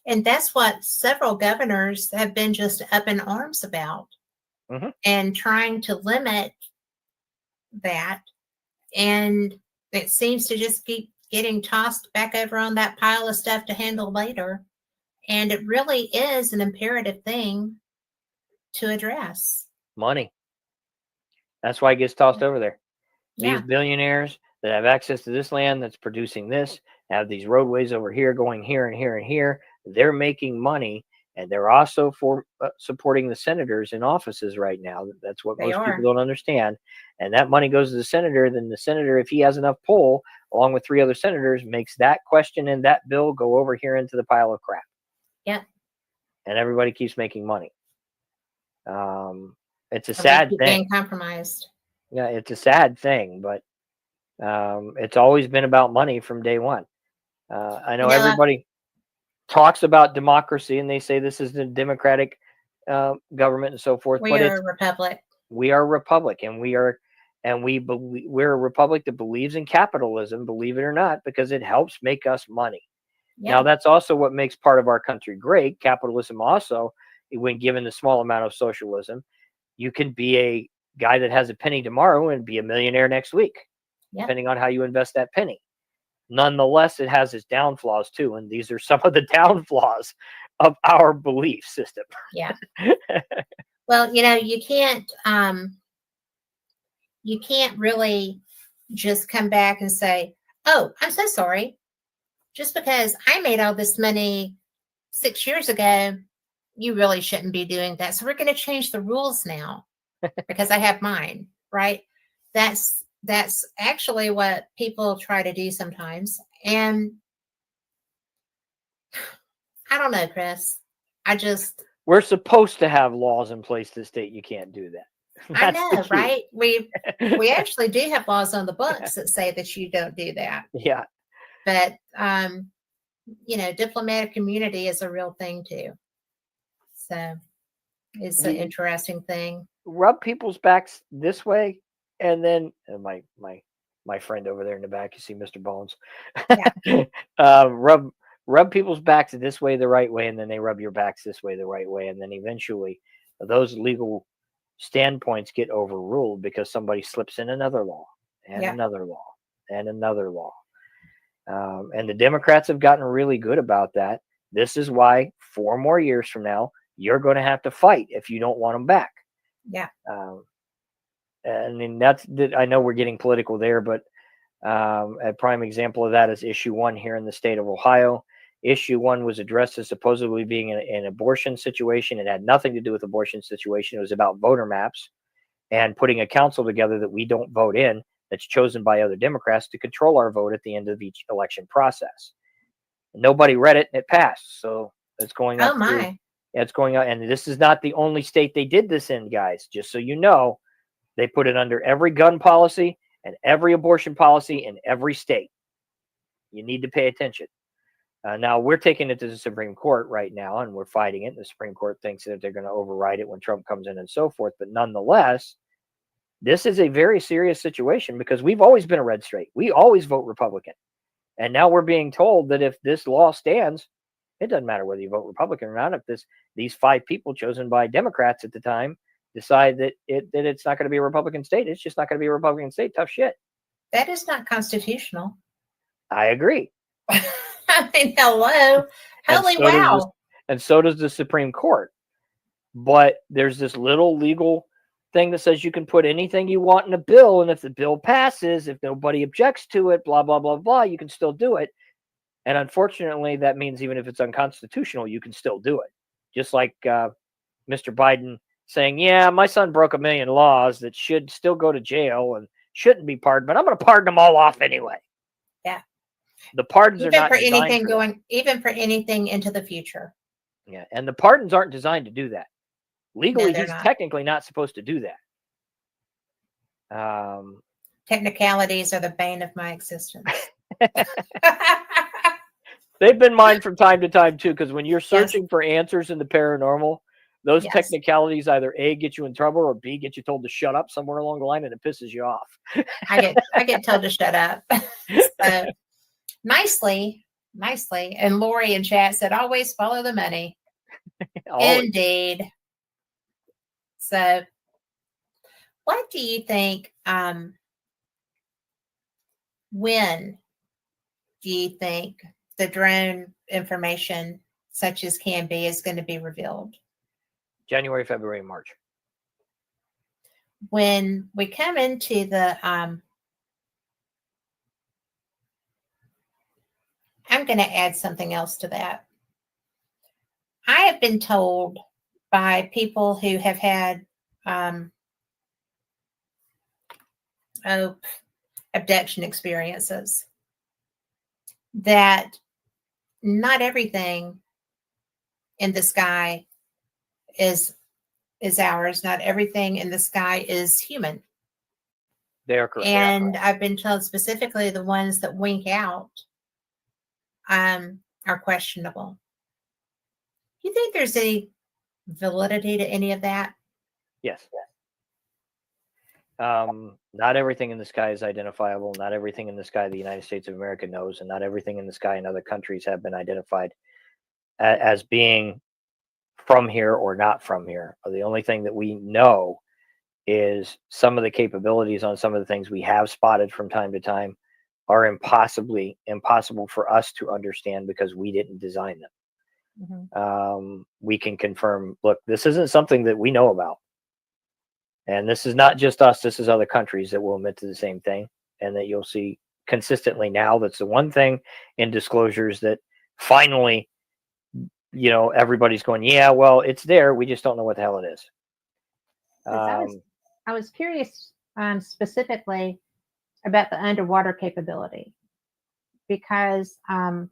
And that's what several governors have been just up in arms about. and trying to limit that. And it seems to just keep getting tossed back over on that pile of stuff to handle later. And it really is an imperative thing to address. Money. That's why it gets tossed over there. Yeah. These billionaires that have access to this land that's producing this, have these roadways over here going here and here and here. They're making money, and they're also supporting the senators in offices right now. That's what most people don't understand. And that money goes to the senator. Then the senator, if he has enough pull, along with 3 other senators, makes that question and that bill go over here into the pile of crap. Yeah. And everybody keeps making money. It's a sad thing. Being compromised. Yeah, it's a sad thing, but it's always been about money from day one. I know everybody talks about democracy and they say this is the democratic government and so forth. We are a republic. We are a republic, and we're a republic that believes in capitalism, believe it or not, because it helps make us money. Yeah. Now, that's also what makes part of our country great. Capitalism also, when given the small amount of socialism, you can be a guy that has a penny tomorrow and be a millionaire next week, depending on how you invest that penny. Nonetheless, it has its downfalls too, and these are some of the downfalls of our belief system. Yeah. Well, you can't really just come back and say, "Oh, I'm so sorry. Just because I made all this money 6 years ago, you really shouldn't be doing that. So we're going to change the rules now because I have mine," right? That's actually what people try to do sometimes. And I don't know, Chris. We're supposed to have laws in place that state you can't do that. I know, right? We actually do have laws on the books that say that you don't do that. Yeah. But diplomatic immunity is a real thing too. So it's an interesting thing. Rub people's backs this way, and then my friend over there in the back, you see Mr. Bones. Yeah. Rub people's backs this way the right way, and then they rub your backs this way the right way, and then eventually those legal standpoints get overruled because somebody slips in another law and another law and another law. And the Democrats have gotten really good about that. This is why 4 more years from now, you're going to have to fight if you don't want them back. Yeah. And I know we're getting political there, but a prime example of that is issue 1 here in the state of Ohio. Issue 1 was addressed as supposedly being an abortion situation. It had nothing to do with abortion situation. It was about voter maps and putting a council together that we don't vote in, that's chosen by other Democrats to control our vote at the end of each election process. Nobody read it, and it passed. So it's going up. Oh my! It's going out, and this is not the only state they did this in, guys. Just so you know, they put it under every gun policy and every abortion policy in every state. You need to pay attention. Now we're taking it to the Supreme Court right now, and we're fighting it. The Supreme Court thinks that they're going to override it when Trump comes in and so forth. But nonetheless, this is a very serious situation because we've always been a red state. We always vote Republican. And now we're being told that if this law stands, it doesn't matter whether you vote Republican or not. If these 5 people chosen by Democrats at the time decide that it's not going to be a Republican state, it's just not going to be a Republican state. Tough shit. That is not constitutional. I agree. I mean, hello. Holy wow. And so does the Supreme Court. But there's this little legal thing that says you can put anything you want in a bill, and if the bill passes, if nobody objects to it, blah, blah, blah, blah, you can still do it. And unfortunately, that means even if it's unconstitutional, you can still do it. Just like Mr. Biden saying, yeah, my son broke 1 million laws that should still go to jail and shouldn't be pardoned, but I'm going to pardon them all off anyway. Yeah. The pardons even are not for anything even for anything into the future. Yeah, and the pardons aren't designed to do that. Legally, he's technically not supposed to do that. Technicalities are the bane of my existence. They've been mine from time to time too, because when you're searching for answers in the paranormal, those technicalities either A, get you in trouble, or B, get you told to shut up somewhere along the line, and it pisses you off. I get told to shut up. So, nicely. And Lori in chat said, always follow the money. Indeed. So What do you think? When do you think the drone information, such as can be, is going to be revealed? January, February, March. When we come into the, I'm going to add something else to that. I have been told by people who have had abduction experiences that not everything in the sky is ours. Not everything in the sky is human. They are correct. And I've been told specifically the ones that wink out are questionable. Do you think there's any validity to any of that? Yes. Not everything in the sky is identifiable. Not everything in the sky the United States of America knows, and not everything in the sky in other countries have been identified as being from here or not from here. The only thing that we know is some of the capabilities on some of the things we have spotted from time to time are impossible for us to understand because we didn't design them. Mm-hmm. We can confirm, look, this isn't something that we know about. And this is not just us, this is other countries that will admit to the same thing, and that you'll see consistently now. That's the one thing in disclosures that finally, everybody's going, yeah, well, it's there. We just don't know what the hell it is. I was curious specifically about the underwater capability, because I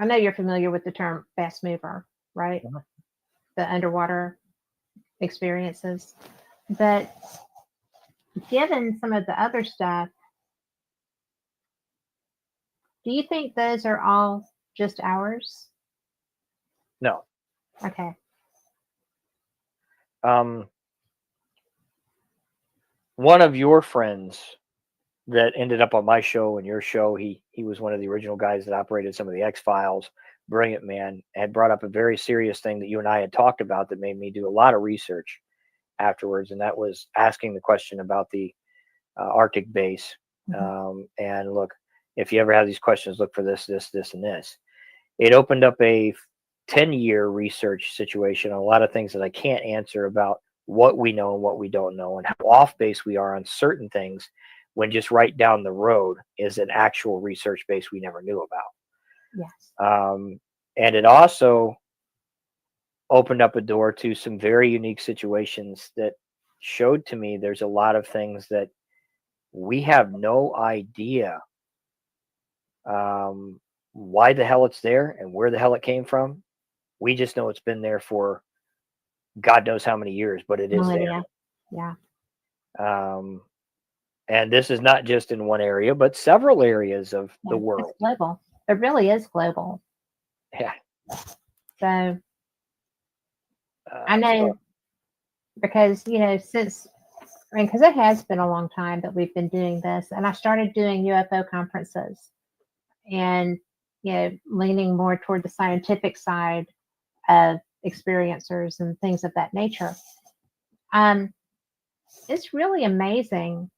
know you're familiar with the term fast mover, right? Uh-huh. The underwater experiences. But given some of the other stuff, do you think those are all just ours? No. Okay. One of your friends that ended up on my show and your show, he was one of the original guys that operated some of the X-Files, brilliant man, had brought up a very serious thing that you and I had talked about that made me do a lot of research afterwards, and that was asking the question about the Arctic base. Mm-hmm. And look, if you ever have these questions, look for this, and this. It opened up a 10-year research situation on a lot of things that I can't answer about what we know and what we don't know, and how off base we are on certain things, when just right down the road is an actual research base we never knew about. Yes. And it also opened up a door to some very unique situations that showed to me there's a lot of things that we have no idea why the hell it's there and where the hell it came from. We just know it's been there for God knows how many years, but it is there. Yeah. And this is not just in one area, but several areas of the world. It's global. It really is global. Yeah. So I know, because, because it has been a long time that we've been doing this, and I started doing UFO conferences and, leaning more toward the scientific side of experiencers and things of that nature. It's really amazing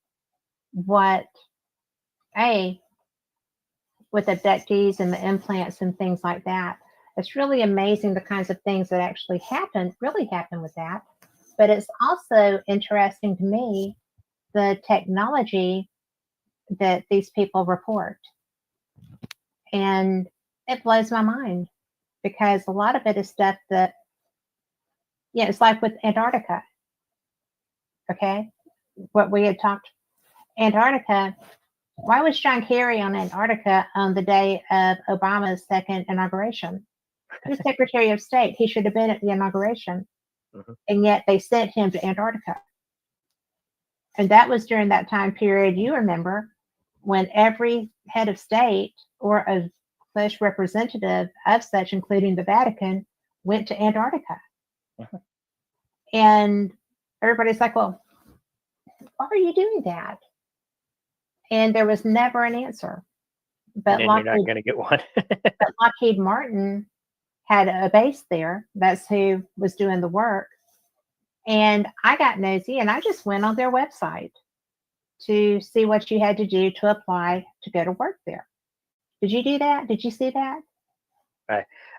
what, with abductees and the implants and things like that, it's really amazing the kinds of things that actually really happen with that. But it's also interesting to me, the technology that these people report. And it blows my mind, because a lot of it is stuff that, it's like with Antarctica. Okay. What we had talked, Antarctica. Why was John Kerry on Antarctica on the day of Obama's second inauguration? He was Secretary of State. He should have been at the inauguration. Mm-hmm. And yet they sent him to Antarctica. And that was during that time period, you remember, when every head of state or a close representative of such, including the Vatican, went to Antarctica. Mm-hmm. And everybody's like, well, why are you doing that? And there was never an answer. But you're not going to get one. But Lockheed Martin had a base there. That's who was doing the work. And I got nosy and I just went on their website to see what you had to do to apply to go to work there. Did you do that? Did you see that?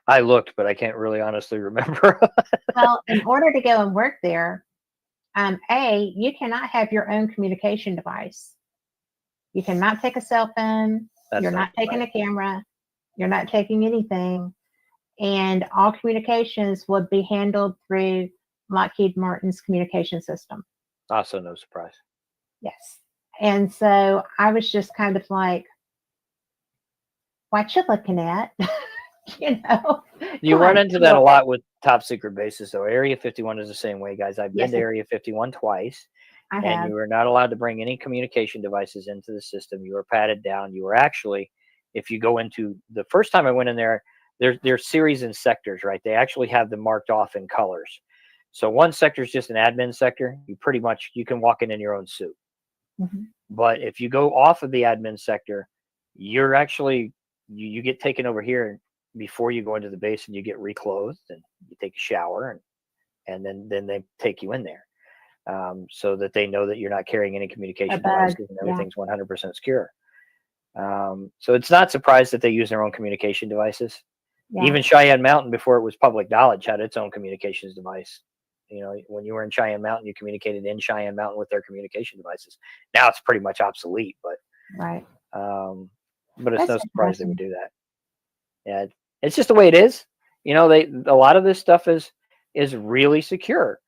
I looked, but I can't really honestly remember. Well, in order to go and work there, you cannot have your own communication device. You cannot take a cell phone. That's You're not not taking right. a camera. You're not taking anything. And all communications would be handled through Lockheed Martin's communication system. Also, no surprise. Yes. And so I was just kind of like, what you looking at? You know, You come run on, into come that a on. lot with top secret bases. So Area 51 is the same way, guys. I've been Yes, to Area 51 twice, I and have. you are not allowed to bring any communication devices into the system. You are patted down. You are actually, if you go into the first time I went in there, there's series and sectors, right? They actually have them marked off in colors. So one sector is just an admin sector. You can walk in your own suit. Mhm. But if you go off of the admin sector, you're actually you get taken over here before you go into the base, and you get reclothed and you take a shower, and then they take you in there, so that they know that you're not carrying any A communication bug. devices and Yeah. everything's 100% secure. So it's not surprised that they use their own communication devices. Yeah. Even Cheyenne Mountain, before it was public knowledge, had its own communications device. When you were in Cheyenne Mountain, you communicated in Cheyenne Mountain with their communication devices. Now it's pretty much obsolete, Right. but it's That's no surprise they would interesting. do that. Yeah, it's just the way it is. A lot of this stuff is really secure.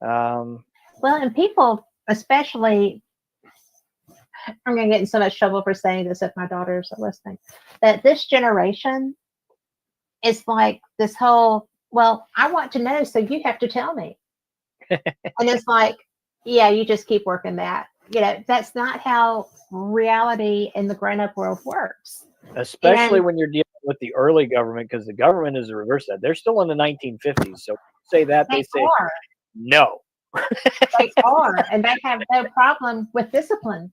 Um, Well, and people, especially, I'm going to get in so much trouble for saying this if my daughters are listening, that this generation is like this whole, well, I want to know, so you have to tell me. And it's like, yeah, you just keep working that. That's not how reality in the grown up world works. especially And when you're dealing with the early government, because the government is the reverse of that. They're still in the 1950s. So say that, they they say are, no. they are, and they have no problem with discipline.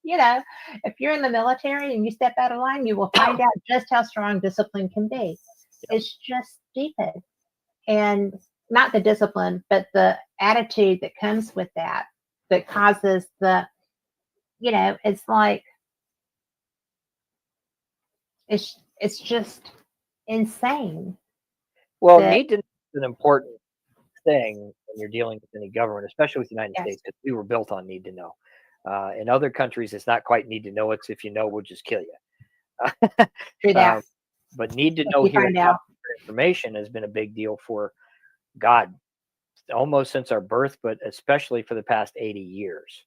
Yeah. If you're in the military and you step out of line, you will find out just how strong discipline can be. It's just stupid. And not the discipline, but the attitude that comes with that causes it's like, it's just insane Well, that, need to know is an important thing when you're dealing with any government, especially with the United yes, States, because we were built on need to know. In other countries, it's not quite need to know. It's if you know, we'll just kill you. through that, But need to if know you here find at Top out. Secret Information has been a big deal for God, almost since our birth, but especially for the past 80 years.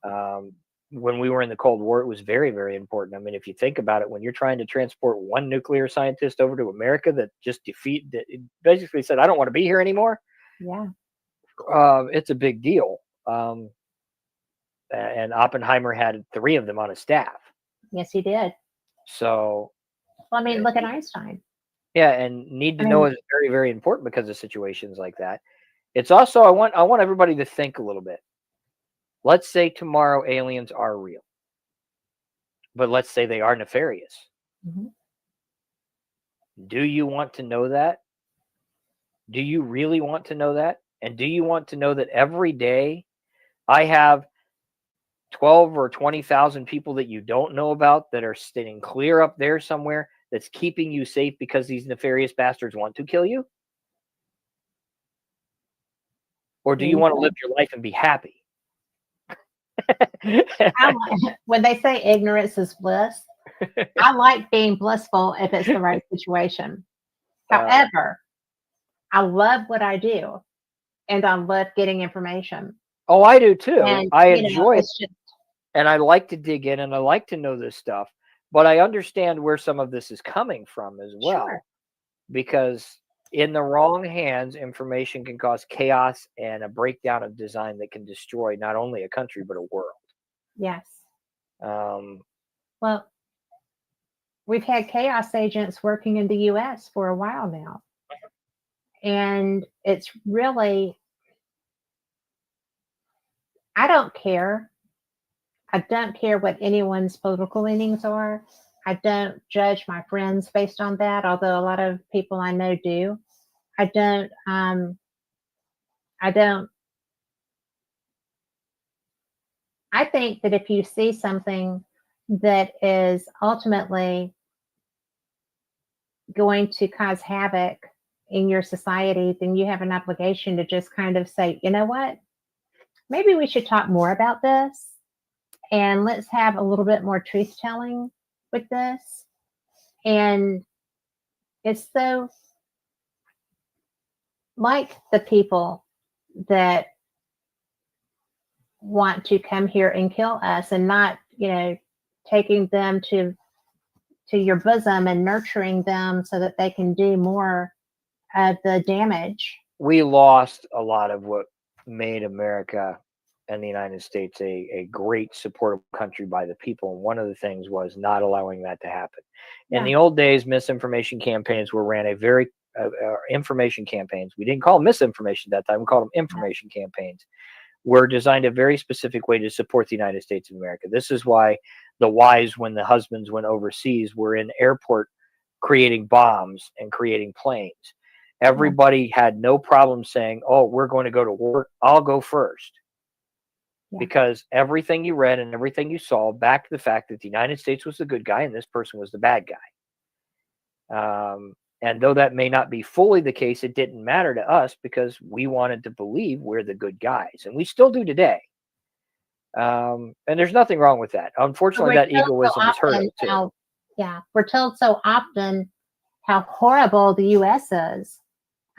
Um, when we were in the Cold War, it was very, very important. I mean, if you think about it, when you're trying to transport one nuclear scientist over to America that it basically said, I don't want to be here anymore, Yeah. it's a big deal. And Oppenheimer had 3 of them on his staff. Yes, he did. So, Well, I mean, uh, look at Einstein. yeah, and need I to know mean, is very, very important because of situations like that. It's also I want everybody to think a little bit. Let's say tomorrow aliens are real, but let's say they are nefarious. mhm. Do you want to know that? Do you really want to know that? And do you want to know that every day I have 12 or 20,000 people that you don't know about that are sitting clear up there somewhere that's keeping you safe because these nefarious bastards want to kill you? Or do There you you want to go. live your life and be happy? When they say ignorance is bliss, I like being blissful if it's the right situation. Uh, However, I love what I do and I love getting information. oh, I do too. And, I enjoy it, it's just, and I like to dig in and I like to know this stuff, but I understand where some of this is coming from as sure. well, because in the wrong hands, information can cause chaos and a breakdown of design that can destroy not only a country but a world. Yes. Um, Well, we've had chaos agents working in the US for a while now. And it's really, I don't care. I don't care what anyone's political leanings are. I don't judge my friends based on that, although a lot of people I know do. I don't I don't. I think that if you see something that is ultimately going to cause havoc in your society, then you have an obligation to just kind of say, you know what? Maybe we should talk more about this and let's have a little bit more truth telling with this. And it's so like the people that want to come here and kill us and not, taking them to your bosom and nurturing them so that they can do more of the damage. We lost a lot of what made America and the United States a great supportive country by the people. And one of the things was not allowing that to happen. In the old days, misinformation campaigns were ran a very information campaigns. We didn't call them misinformation at that time. We called them information campaigns. Were designed a very specific way to support the United States of America. This is why the wives, when the husbands went overseas, were in airport creating bombs and creating planes. Everybody had no problem saying, oh, we're going to go to war. I'll go first. Because everything you read and everything you saw backed the fact that the United States was the good guy and this person was the bad guy. And though that may not be fully the case, it didn't matter to us because we wanted to believe we're the good guys. And we still do today. And there's nothing wrong with that. Unfortunately, that egoism is hurting too. We're told so often how horrible the U.S. is.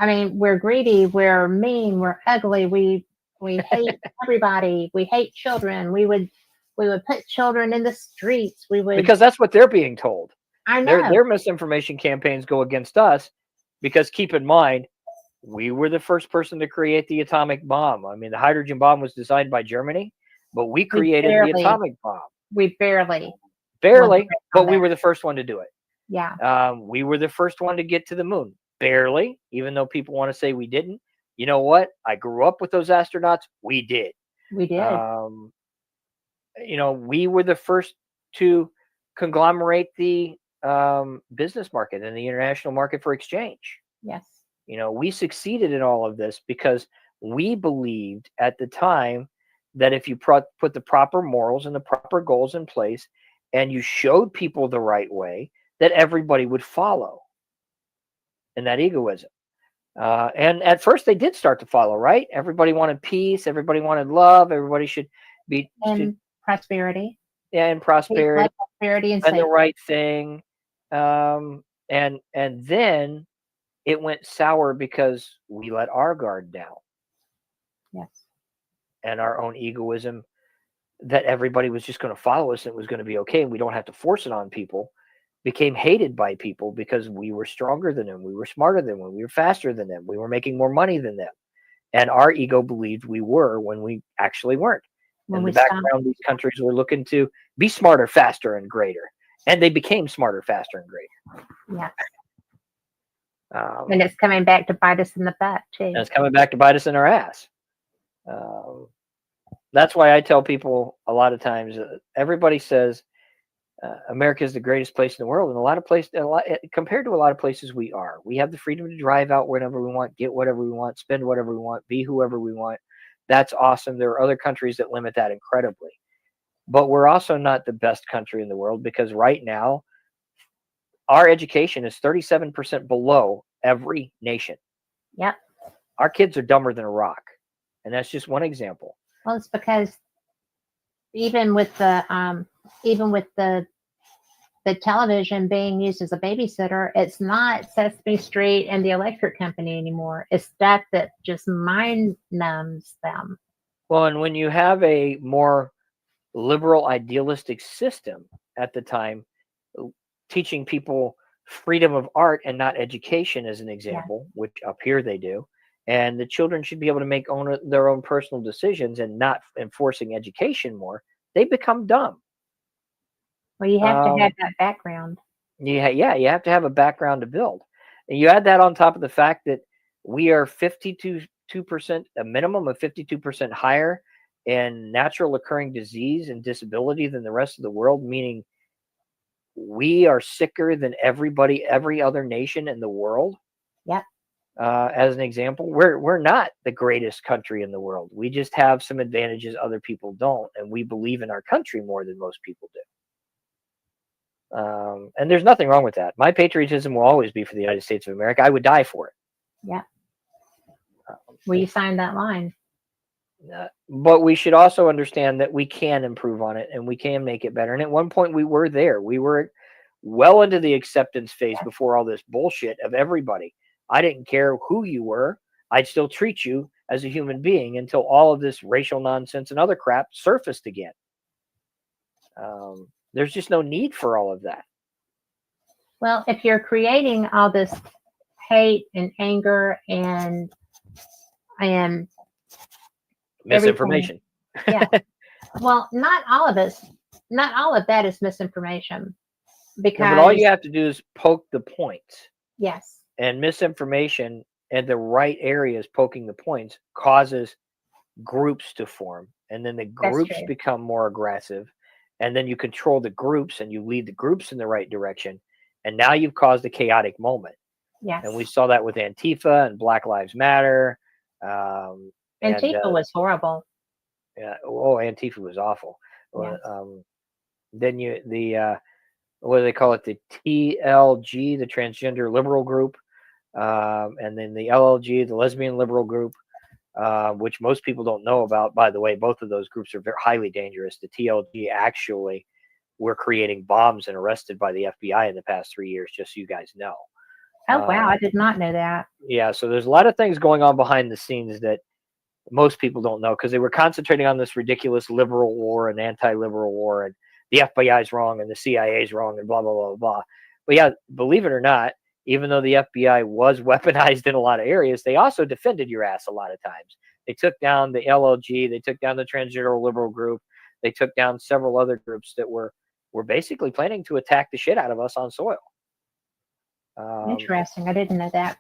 I mean, we're greedy, we're mean, we're ugly, we hate everybody, we hate children. We would put children in the streets. Because that's what they're being told. I know. Their misinformation campaigns go against us because keep in mind, we were the first person to create the atomic bomb. I mean, the hydrogen bomb was designed by Germany, but we created the atomic bomb. We barely, but we were the first one to do it. Yeah. We were the first one to get to the moon. Barely, even though people want to say we didn't. You know what? I grew up with those astronauts. We did. We did. We were the first to conglomerate the business market and the international market for exchange. Yes. We succeeded in all of this because we believed at the time that if you put the proper morals and the proper goals in place and you showed people the right way, that everybody would follow. And that egoism. And at first they did start to follow, right? Everybody wanted peace. Everybody wanted love. Everybody should be prosperity. Yeah, and prosperity. Prosperity and the right thing. And then it went sour because we let our guard down. Yes. And our own egoism that everybody was just going to follow us and it was going to be okay. And we don't have to force it on people. Became hated by people because we were stronger than them. We were smarter than them. We were faster than them. We were making more money than them. And our ego believed we were when we actually weren't. In the background, these countries were looking to be smarter, faster, and greater. And they became smarter, faster, and greater. Yeah. And it's coming back to bite us in the butt, too. And it's coming back to bite us in our ass. That's why I tell people a lot of times, everybody says, America is the greatest place in the world. And compared to a lot of places we are. We have the freedom to drive out whenever we want, get whatever we want, spend whatever we want, be whoever we want. That's awesome. There are other countries that limit that incredibly. But we're also not the best country in the world because right now, our education is 37% below every nation. Yep. Our kids are dumber than a rock. And that's just one example. Well, it's because even with the television being used as a babysitter, it's not Sesame Street and the electric company anymore. It's stuff that just mind numbs them. Well, and when you have a more liberal idealistic system at the time, teaching people freedom of art and not education as an example, which up here they do, and the children should be able to make their own personal decisions and not enforcing education more, they become dumb. Well, you have to have that background. You have to have a background to build. And you add that on top of the fact that we are 52%, a minimum of 52% higher in natural occurring disease and disability than the rest of the world, meaning we are sicker than every other nation in the world. Yep. as an example, we're not the greatest country in the world. We just have some advantages other people don't, and we believe in our country more than most people do. And there's nothing wrong with that. My patriotism will always be for the United States of America. I would die for it. Yeah. Will you sign that line? But we should also understand that we can improve on it and we can make it better. And at one point we were there. We were well into the acceptance phase before all this bullshit of everybody. I didn't care who you were. I'd still treat you as a human being until all of this racial nonsense and other crap surfaced again. There's just no need for all of that. Well, if you're creating all this hate and anger and Misinformation. Yeah. Well, not all of that is misinformation. Because but all you have to do is poke the points. Yes. And misinformation in the right areas, poking the points, causes groups to form. And then the groups become more aggressive. And then you control the groups and you lead the groups in the right direction. And now you've caused a chaotic moment. Yes. And we saw that with Antifa and Black Lives Matter. Antifa was horrible. Yeah. Oh, Antifa was awful. Yes. Then what do they call it? The TLG, the transgender liberal group. And then the LLG, the lesbian liberal group, which most people don't know about. By the way, both of those groups are very highly dangerous. The TLG actually were creating bombs and arrested by the FBI in the past 3 years, just so you guys know. Oh, wow. I did not know that. Yeah. So there's a lot of things going on behind the scenes that most people don't know because they were concentrating on this ridiculous liberal war and anti-liberal war and the FBI is wrong and the CIA is wrong and blah, blah, blah, blah. But yeah, believe it or not, even though the FBI was weaponized in a lot of areas, they also defended your ass a lot of times. They took down the LLG, they took down the transgender liberal group, they took down several other groups that were basically planning to attack the shit out of us on soil. Interesting. I didn't know that.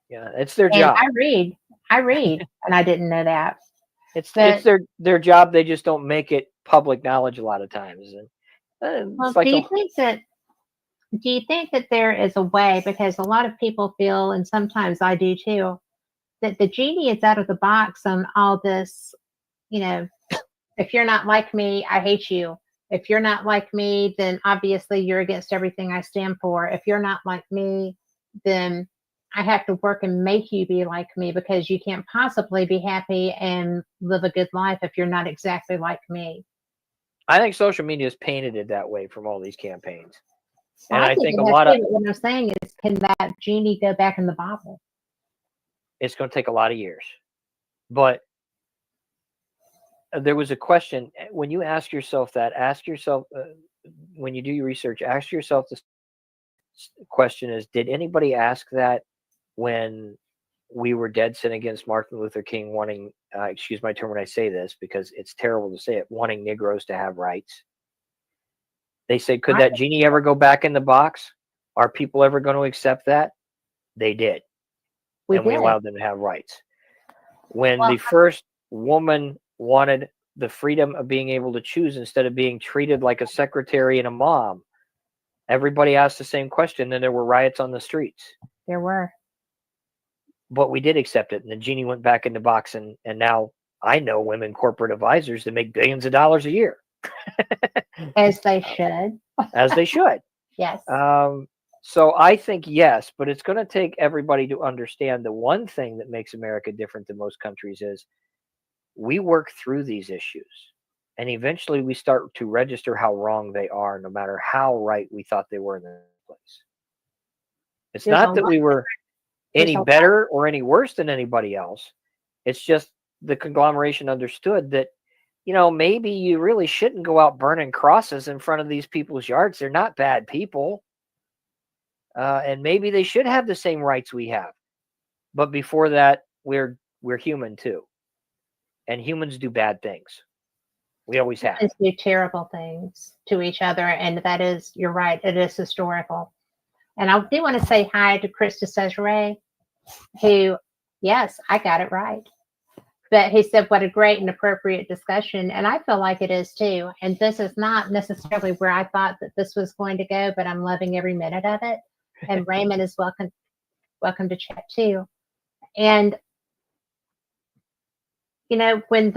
Yeah, it's their job. I read, and I didn't know that. It's their job. They just don't make it public knowledge a lot of times. And well, do you think that there is a way, because a lot of people feel, and sometimes I do too, that the genie is out of the box on all this, if you're not like me, I hate you. If you're not like me, then obviously you're against everything I stand for. If you're not like me, then I have to work and make you be like me because you can't possibly be happy and live a good life if you're not exactly like me. I think social media has painted it that way from all these campaigns. And I think a lot of what I'm saying is, can that genie go back in the bottle? It's going to take a lot of years. But there was a question when you ask yourself that, when you do your research, ask yourself this question is, did anybody ask that when we were dead set against Martin Luther King wanting, excuse my term when I say this, because it's terrible to say it, wanting Negroes to have rights? They said, could that genie ever go back in the box? Are people ever going to accept that? They did. We allowed them to have rights. When the first woman wanted the freedom of being able to choose instead of being treated like a secretary and a mom, everybody asked the same question, and there were riots on the streets. There were. But we did accept it, and the genie went back in the box, and now I know women corporate advisors that make billions of dollars a year. As they should. As they should. Yes. So I think yes, but it's going to take everybody to understand the one thing that makes America different than most countries is we work through these issues, and eventually we start to register how wrong they are, no matter how right we thought they were in the first place. It's not that we were any better or any worse than anybody else. It's just the conglomeration understood that, maybe you really shouldn't go out burning crosses in front of these people's yards. They're not bad people. And maybe they should have the same rights we have. But before that, we're human too. And humans do bad things. We always have. Humans do terrible things to each other. And that is, you're right, it is historical. And I do want to say hi to Krista Cesare, who, yes, I got it right. But he said, what a great and appropriate discussion. And I feel like it is too. And this is not necessarily where I thought that this was going to go, but I'm loving every minute of it. And Raymond is welcome to chat too. And, you know, when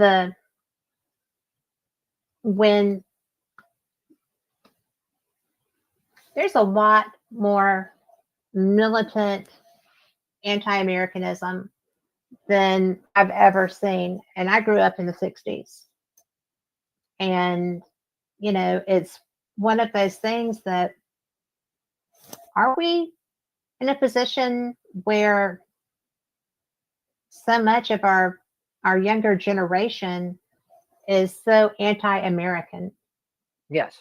there's a lot more militant anti-Americanism than I've ever seen. And I grew up in the 60s. And, you know, it's one of those things that, are we in a position where so much of our younger generation is so anti-American? Yes.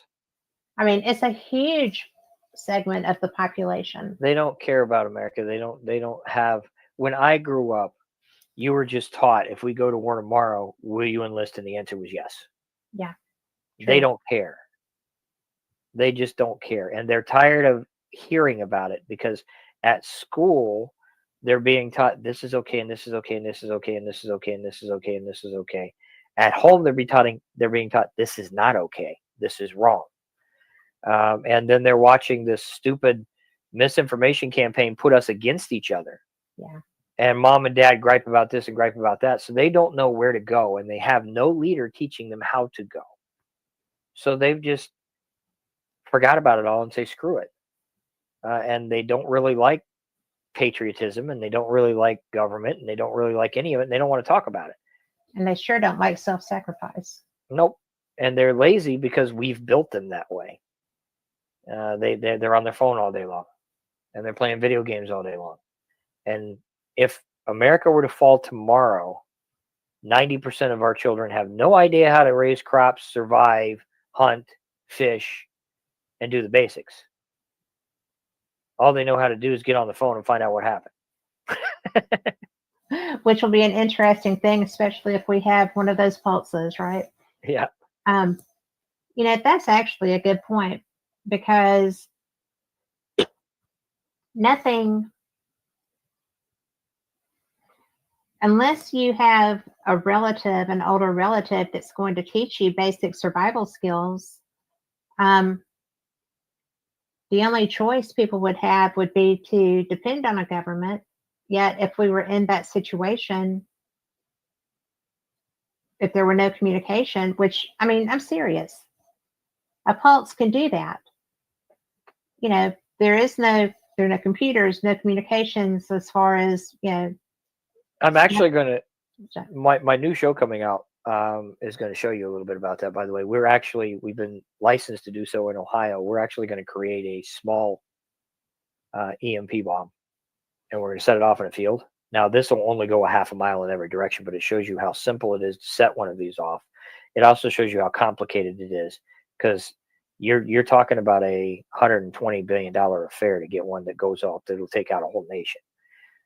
I mean, it's a huge segment of the population. They don't care about America. They don't have, when I grew up, you were just taught, if we go to war tomorrow, will you enlist? And the answer was yes. Yeah. They True. don't care. They just don't care. And they're tired of hearing about it, because at school, they're being taught this is okay, and this is okay, and this is okay, and this is okay, and this is okay, and this is okay. At home, they're being taught this is not okay. This is wrong. And then they're watching this stupid misinformation campaign put us against each other. Yeah. And mom and dad gripe about this and gripe about that. So they don't know where to go, and they have no leader teaching them how to go. So they've just forgot about it all and say, screw it. And they don't really like patriotism, and they don't really like government, and they don't really like any of it. And they don't want to talk about it. And they sure don't like self-sacrifice. Nope. And they're lazy because we've built them that way. They're on their phone all day long, and they're playing video games all day long. And if America were to fall tomorrow, 90% of our children have no idea how to raise crops, survive, hunt, fish, and do the basics. All they know how to do is get on the phone and find out what happened. Which will be an interesting thing, especially if we have one of those pulses, right? Yeah. You know, that's actually a good point, because nothing, unless you have a relative, an older relative, that's going to teach you basic survival skills, the only choice people would have would be to depend on a government. Yet, if we were in that situation, if there were no communication, which, I mean, I'm serious, a pulse can do that. You know, there are no computers, no communications, as far as, you know. I'm actually going to, my new show coming out is going to show you a little bit about that. By the way, we've been licensed to do so in Ohio. We're actually going to create a small EMP bomb, and we're going to set it off in a field. Now, this will only go a half a mile in every direction, but it shows you how simple it is to set one of these off. It also shows you how complicated it is, because you're talking about a $120 billion affair to get one that goes off that'll take out a whole nation.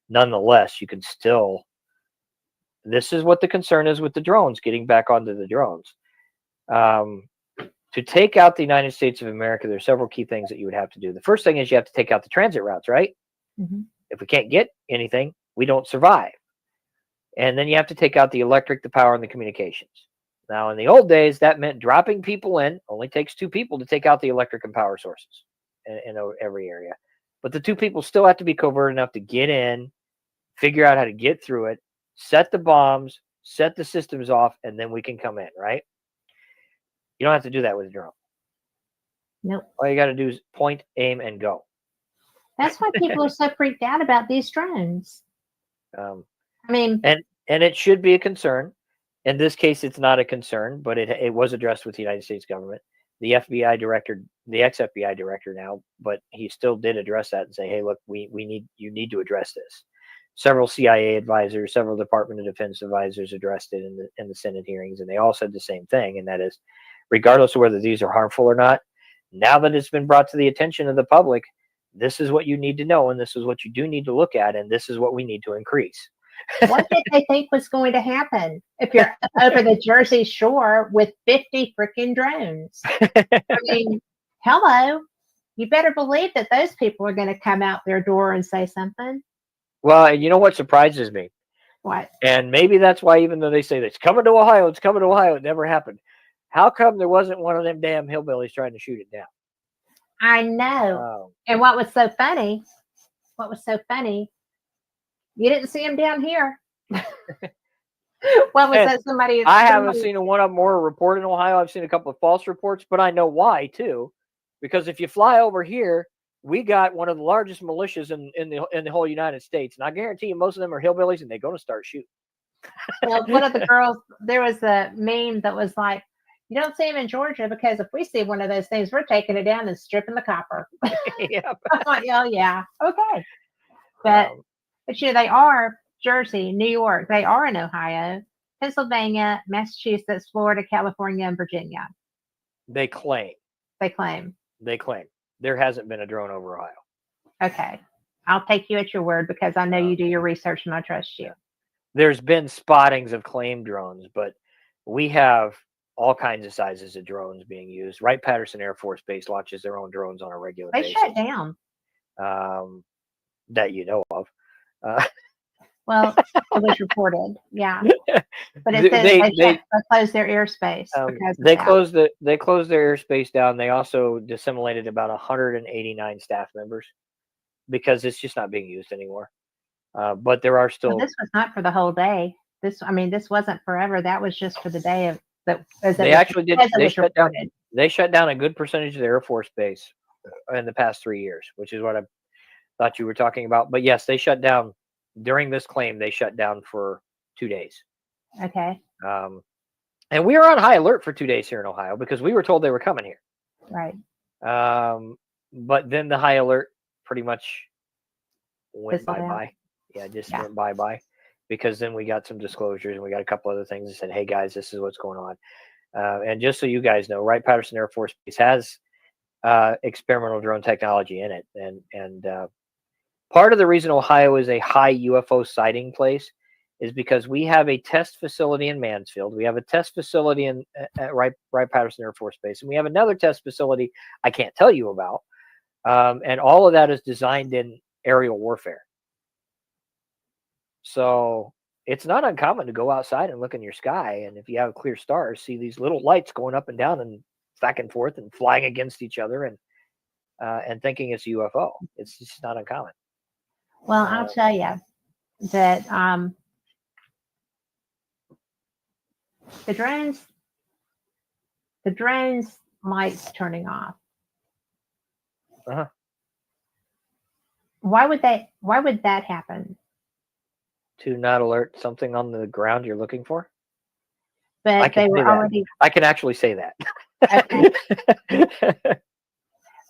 Nonetheless, you can still. This is what the concern is with the drones. Getting back onto the drones, to take out the United States of America, there's several key things that you would have to do. The first thing is you have to take out the transit routes, right? Mm-hmm. If we can't get anything, we don't survive. And then you have to take out the electric, the power, and the communications. Now, in the old days, that meant dropping people in. Only takes 2 people to take out the electric and power sources in every area. But the 2 people still have to be covert enough to get in, figure out how to get through it, set the bombs, set the systems off, and then we can come in, right? You don't have to do that with a drone. Nope. All you got to do is point, aim, and go. That's why people are so freaked out about these drones. I mean, and it should be a concern. In this case, it's not a concern, but it was addressed with the United States government. The FBI director, the ex-FBI director now, but he still did address that and say, hey, look, you need to address this. Several CIA advisors, several Department of Defense advisors addressed it in the Senate hearings, and they all said the same thing, and that is, regardless of whether these are harmful or not, now that it's been brought to the attention of the public, this is what you need to know, and this is what you do need to look at, and this is what we need to increase. What did they think was going to happen if you're over the Jersey Shore with 50 freaking drones? I mean, hello, you better believe that those people are going to come out their door and say something. Well, and you know what surprises me? What? And maybe that's why, even though they say it's coming to Ohio, it never happened. How come there wasn't one of them damn hillbillies trying to shoot it down? I know. And what was so funny You didn't see them down here. What was And that? Somebody. I haven't seen a one of them more report in Ohio. I've seen a couple of false reports, but I know why too, because if you fly over here, we got one of the largest militias in the whole United States, and I guarantee you, most of them are hillbillies, and they're going to start shooting. Well, one of the girls, there was a meme that was like, "You don't see them in Georgia because if we see one of those things, we're taking it down and stripping the copper." Yeah. I'm like, oh yeah, okay, but you know they are Jersey, New York, they are in Ohio, Pennsylvania, Massachusetts, Florida, California, and Virginia. They claim. They claim. There hasn't been a drone over Ohio. Okay, I'll take you at your word because I know you do your research and I trust you. There's been spottings of claimed drones, but we have all kinds of sizes of drones being used. Wright-Patterson Air Force Base launches their own drones on a regular They basis. shut down. That you know of. Well, it was reported, yeah. But it says they closed their airspace. They closed their airspace down. They also disseminated about 189 staff members because it's just not being used anymore. But there are still. Well, this was not for the whole day. This wasn't forever. That was just for the day of that. They actually did. They shut down a good percentage of the Air Force Base in the past 3 years, which is what I thought you were talking about. But yes, they shut down during this claim. They shut down for 2 days. Okay. And we were on high alert for 2 days here in Ohio because we were told they were coming here. Right. But then the high alert pretty much went bye-bye. Yeah, just went bye-bye because then we got some disclosures and we got a couple other things that said, hey, guys, this is what's going on. And just so you guys know, Wright-Patterson Air Force Base has experimental drone technology in it. And part of the reason Ohio is a high UFO sighting place is because we have a test facility in Mansfield. We have a test facility at Wright-Patterson Air Force Base. And we have another test facility I can't tell you about. And all of that is designed in aerial warfare. So it's not uncommon to go outside and look in your sky. And if you have clear stars, see these little lights going up and down and back and forth and flying against each other and thinking it's a UFO. It's just not uncommon. Well, I'll tell you that the drones lights turning off. Uh-huh. Why would that happen? To not alert something on the ground you're looking for? But they were already. I can actually say that. Okay.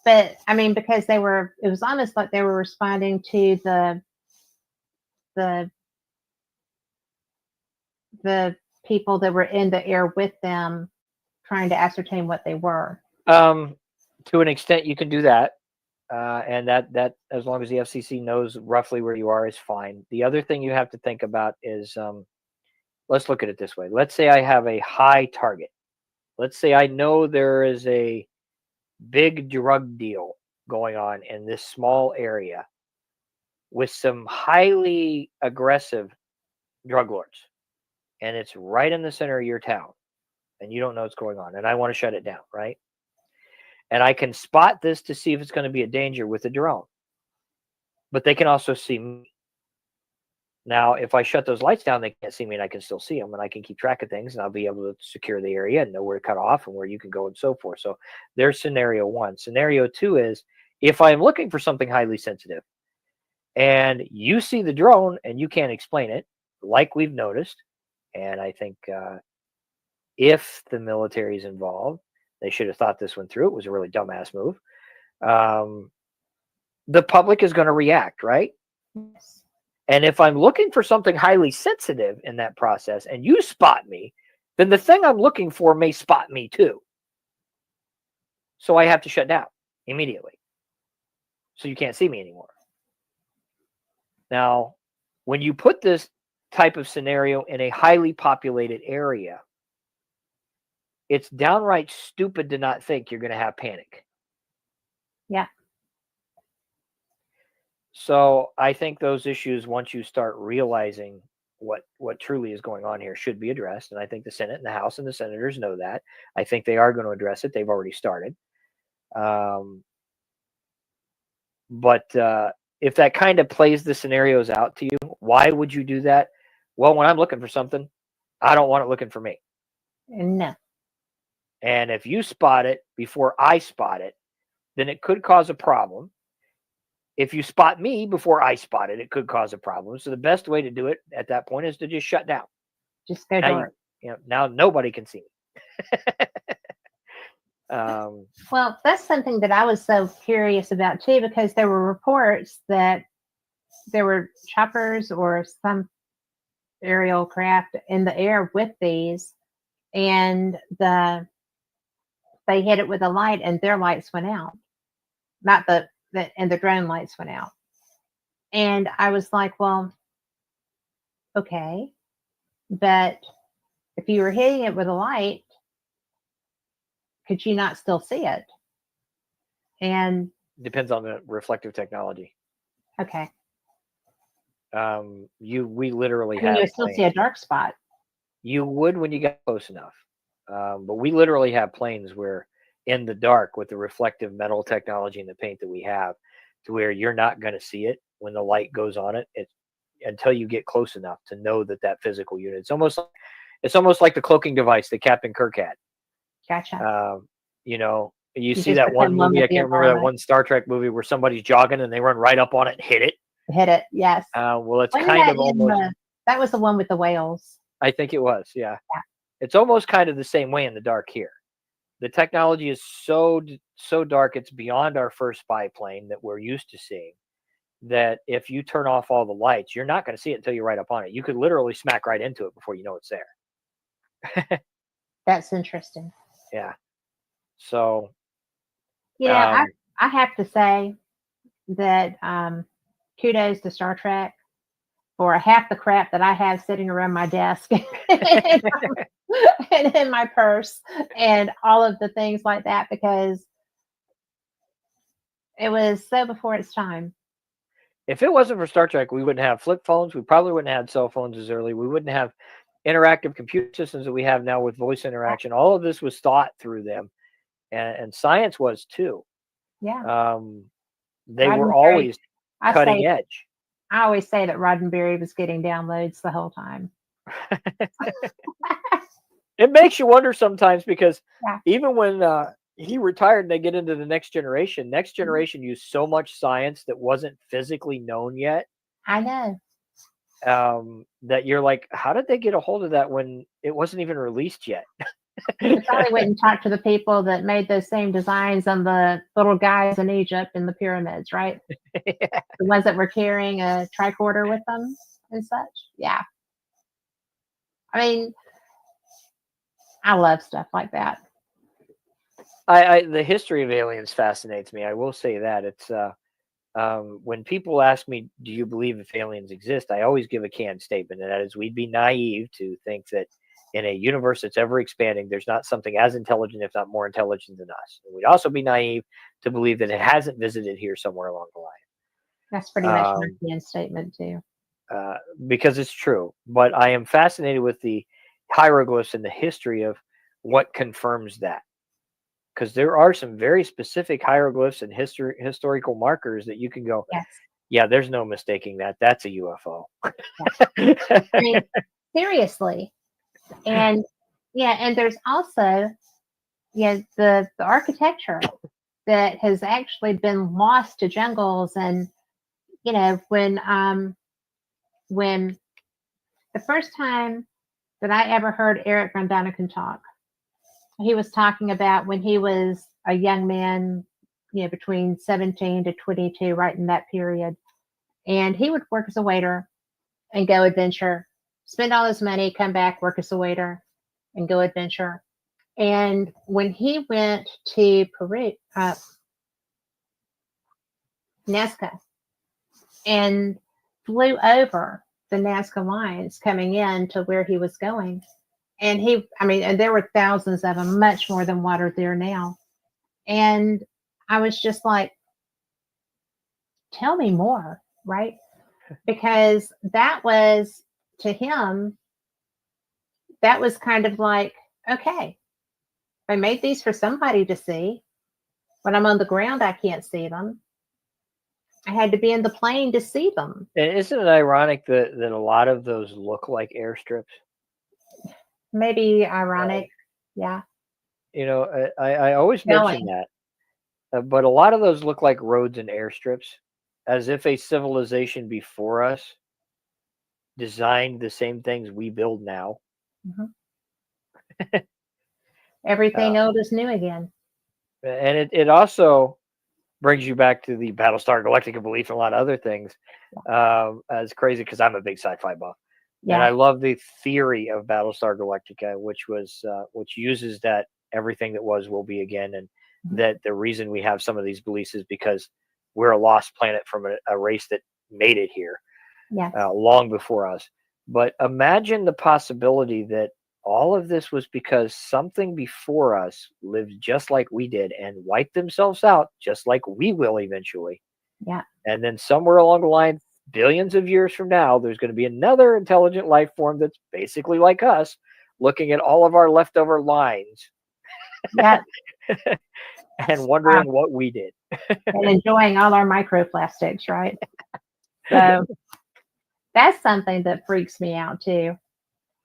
But I mean, because it was almost like they were responding to the people that were in the air with them, trying to ascertain what they were. To an extent, you can do that. And that as long as the FCC knows roughly where you are is fine. The other thing you have to think about is, let's look at it this way. Let's say I have a high target. Let's say I know there is a big drug deal going on in this small area with some highly aggressive drug lords, and it's right in the center of your town, and you don't know what's going on, and I want to shut it down, right? And I can spot this to see if it's going to be a danger with a drone. But they can also see me. Now, if I shut those lights down, they can't see me and I can still see them and I can keep track of things and I'll be able to secure the area and know where to cut off and where you can go and so forth. So there's scenario one. Scenario two is if I'm looking for something highly sensitive and you see the drone and you can't explain it, like we've noticed, and I think if the military is involved, they should have thought this one through. It was a really dumbass move. The public is going to react, right? Yes. And if I'm looking for something highly sensitive in that process and you spot me, then the thing I'm looking for may spot me too. So I have to shut down immediately. So you can't see me anymore. Now, when you put this type of scenario in a highly populated area, it's downright stupid to not think you're going to have panic. Yeah. So I think those issues, once you start realizing what truly is going on here, should be addressed. And I think the Senate and the House and the senators know that. I think they are going to address it. They've already started. But if that kind of plays the scenarios out to you, why would you do that? Well, when I'm looking for something, I don't want it looking for me. No. And if you spot it before I spot it, then it could cause a problem. If you spot me before I spot it, it could cause a problem. So the best way to do it at that point is to just shut down. Just go Now dark. now nobody can see me. Well, that's something that I was so curious about too, because there were reports that there were choppers or some aerial craft in the air with these, and they hit it with a light, and their lights went out. Not and the drone lights went out. And I was like, well, okay, but if you were hitting it with a light, could you not still see it? And depends on the reflective technology. okay. We literally I mean, have you still see a dark spot. You would when you got close enough. But we literally have planes where in the dark with the reflective metal technology and the paint that we have, to where you're not going to see it when the light goes on it. Until you get close enough to know that physical unit. It's almost like the cloaking device that Captain Kirk had. Gotcha. You see that one movie, I can't remember that one Star Trek movie where somebody's jogging and they run right up on it and hit it. Hit it, yes. Well, it's kind of almost... that was the one with the whales. I think it was, yeah. It's almost kind of the same way in the dark here. The technology is so dark, it's beyond our first spy plane that we're used to seeing, that if you turn off all the lights, you're not going to see it until you're right up on it. You could literally smack right into it before you know it's there. That's interesting. Yeah. So, I have to say that kudos to Star Trek for half the crap that I have sitting around my desk and in my purse and all of the things like that, because it was so before its time. If it wasn't for Star Trek, we wouldn't have flip phones. We probably wouldn't have cell phones as early. We wouldn't have interactive computer systems that we have now with voice interaction. All of this was thought through them, and science was too. Yeah. They were always cutting edge. I always say that Roddenberry was getting downloads the whole time. It makes you wonder sometimes, because even when he retired and they get into the next generation used so much science that wasn't physically known yet. I know. That you're like, how did they get a hold of that when it wasn't even released yet? They probably went and talked to the people that made those same designs on the little guys in Egypt in the pyramids, right? Yeah. The ones that were carrying a tricorder with them and such. Yeah. I mean, I love stuff like that. The history of aliens fascinates me. I will say that. It's when people ask me, do you believe if aliens exist? I always give a canned statement, and that is, we'd be naive to think that in a universe that's ever expanding, there's not something as intelligent, if not more intelligent than us. And we'd also be naive to believe that it hasn't visited here somewhere along the line. That's pretty much my canned statement too. Because it's true. But I am fascinated with the hieroglyphs and the history of what confirms that. Because there are some very specific hieroglyphs and historical markers that you can go, yes. Yeah, there's no mistaking that. That's a UFO. I mean, seriously. And and there's also the architecture that has actually been lost to jungles. And when the first time that I ever heard Eric Von Daniken talk, he was talking about when he was a young man, between 17 to 22, right in that period. And he would work as a waiter and go adventure, spend all his money, come back, work as a waiter, and go adventure. And when he went to Peru, Nazca, and flew over the Nazca lines coming in to where he was going, and and there were thousands of them, much more than what are there now. And I was just like, tell me more, right? Because that was, to him, that was kind of like, okay, I made these for somebody to see. When I'm on the ground, I can't see them. I had to be in the plane to see them. And isn't it ironic that a lot of those look like airstrips? Maybe ironic. Yeah. You know, I always mention Telling. that, but a lot of those look like roads and airstrips, as if a civilization before us designed the same things we build now. Mhm. Everything old is new again. And it also brings you back to the Battlestar Galactica belief and a lot of other things. It's crazy because I'm a big sci-fi buff, and I Yeah. love the theory of Battlestar Galactica, which uses that everything that was will be again, and Mhm. that the reason we have some of these beliefs is because we're a lost planet from a race that made it here Yeah. long before us. But imagine the possibility that all of this was because something before us lived just like we did and wiped themselves out just like we will eventually. Yeah. And then somewhere along the line, billions of years from now, there's going to be another intelligent life form that's basically like us, looking at all of our leftover lines Yeah. and wondering what we did. And enjoying all our microplastics, right? So that's something that freaks me out too.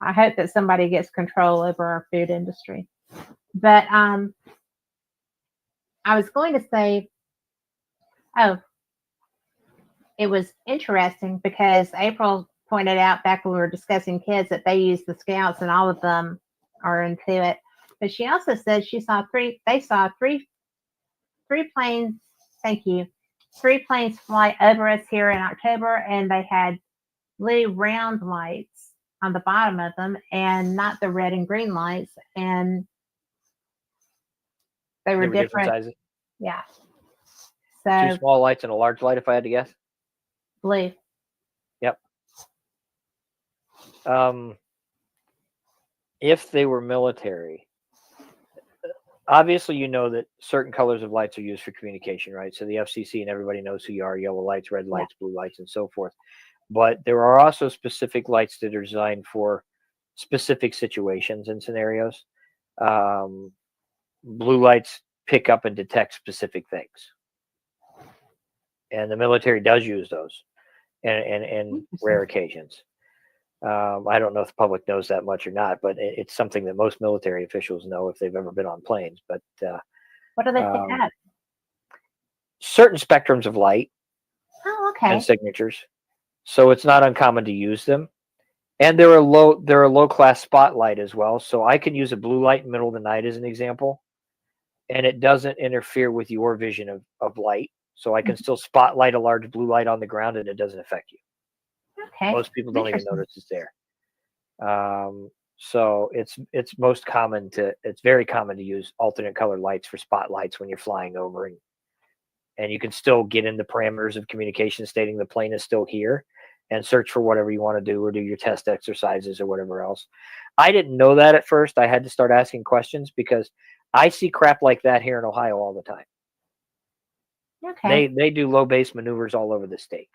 I hope that somebody gets control over our food industry. But I was going to say, oh, it was interesting because April pointed out back when we were discussing kids that they use the Scouts and all of them are into it. But she also said they saw three planes, thank you, three planes fly over us here in October, and they had blue round lights on the bottom of them and not the red and green lights. And they were They were different different. sizes. Yeah. Two So small lights and a large light, if I had to guess. blue. Yep. If they were military, obviously you know that certain colors of lights are used for communication, right? So the FCC and everybody knows who you are: yellow lights, red lights, blue lights, and so forth. But there are also specific lights that are designed for specific situations and scenarios. Blue lights pick up and detect specific things, and the military does use those in rare occasions. I don't know if the public knows that much or not, but it's something that most military officials know if they've ever been on planes. But What do they pick up? certain spectrums of light Oh, and okay. signatures, so it's not uncommon to use them. And they're a low class spotlight as well. So I can use a blue light in the middle of the night as an example, and it doesn't interfere with your vision of light. So I can still spotlight a large blue light on the ground, and it doesn't affect you. Okay. Most people don't even Interesting. notice it's there. So it's very common to use alternate color lights for spotlights when you're flying over, and you can still get in the parameters of communication stating the plane is still here and search for whatever you want to do or do your test exercises or whatever else. I didn't know that at first. I had to start asking questions because I see crap like that here in Ohio all the time. Okay. They do low base maneuvers all over the state.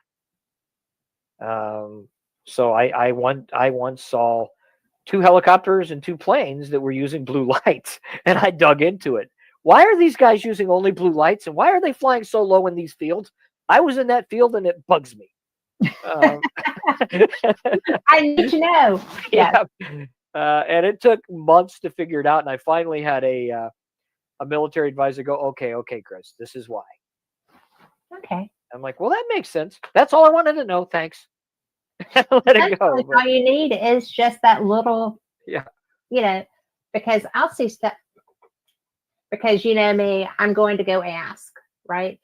So I once saw 2 helicopters and 2 planes that were using blue lights, and I dug into it. Why are these guys using only blue lights, and why are they flying so low in these fields? I was in that field, and it bugs me. I need to know. Yeah. And it took months to figure it out, and I finally had a military advisor go, okay, Chris, this is why. Okay. I'm like, well, that makes sense. That's all I wanted to know. Thanks. Let it go. Sometimes all you need is just that little, Yeah. Because I'll see stuff. Because you know me, I'm going to go ask, right?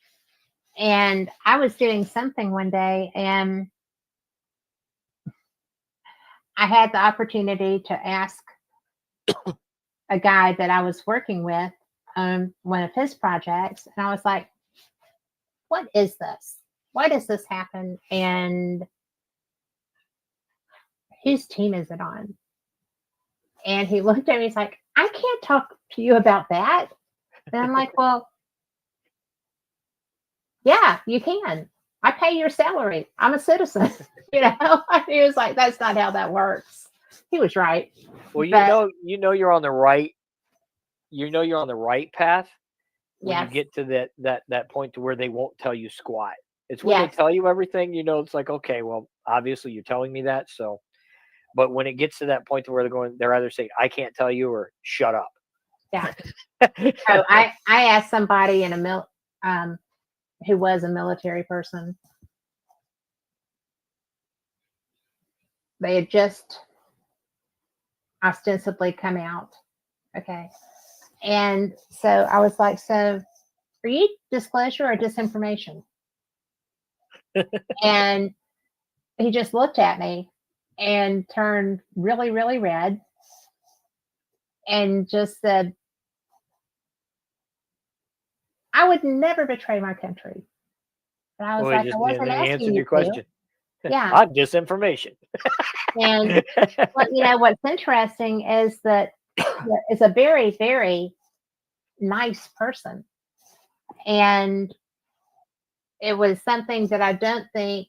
And I was doing something one day, and I had the opportunity to ask a guy that I was working with on one of his projects, and I was like, "What is this? Why does this happen? And whose team is it on?" And he looked at me. He's like, "I can't talk to you about that." And I'm like, "Well, yeah, you can. I pay your salary. I'm a citizen." He was like, "That's not how that works." He was right. Well, But you know you're on the right. You know you're on the right path when you yes, get to that point to where they won't tell you squat. It's when they Yes. tell you everything, it's like, okay, well, obviously you're telling me that. So, but when it gets to that point to where they're either saying, I can't tell you or shut up. Yeah. Oh, I asked somebody in who was a military person. They had just ostensibly come out. Okay. And so I was like, so are you disclosure or disinformation? And he just looked at me and turned really, really red and just said, I would never betray my country. And I was Well, like, I wasn't he asking answered you your to. question. Yeah. I'm disinformation. And what's interesting is that is a very, very nice person. And it was something that I don't think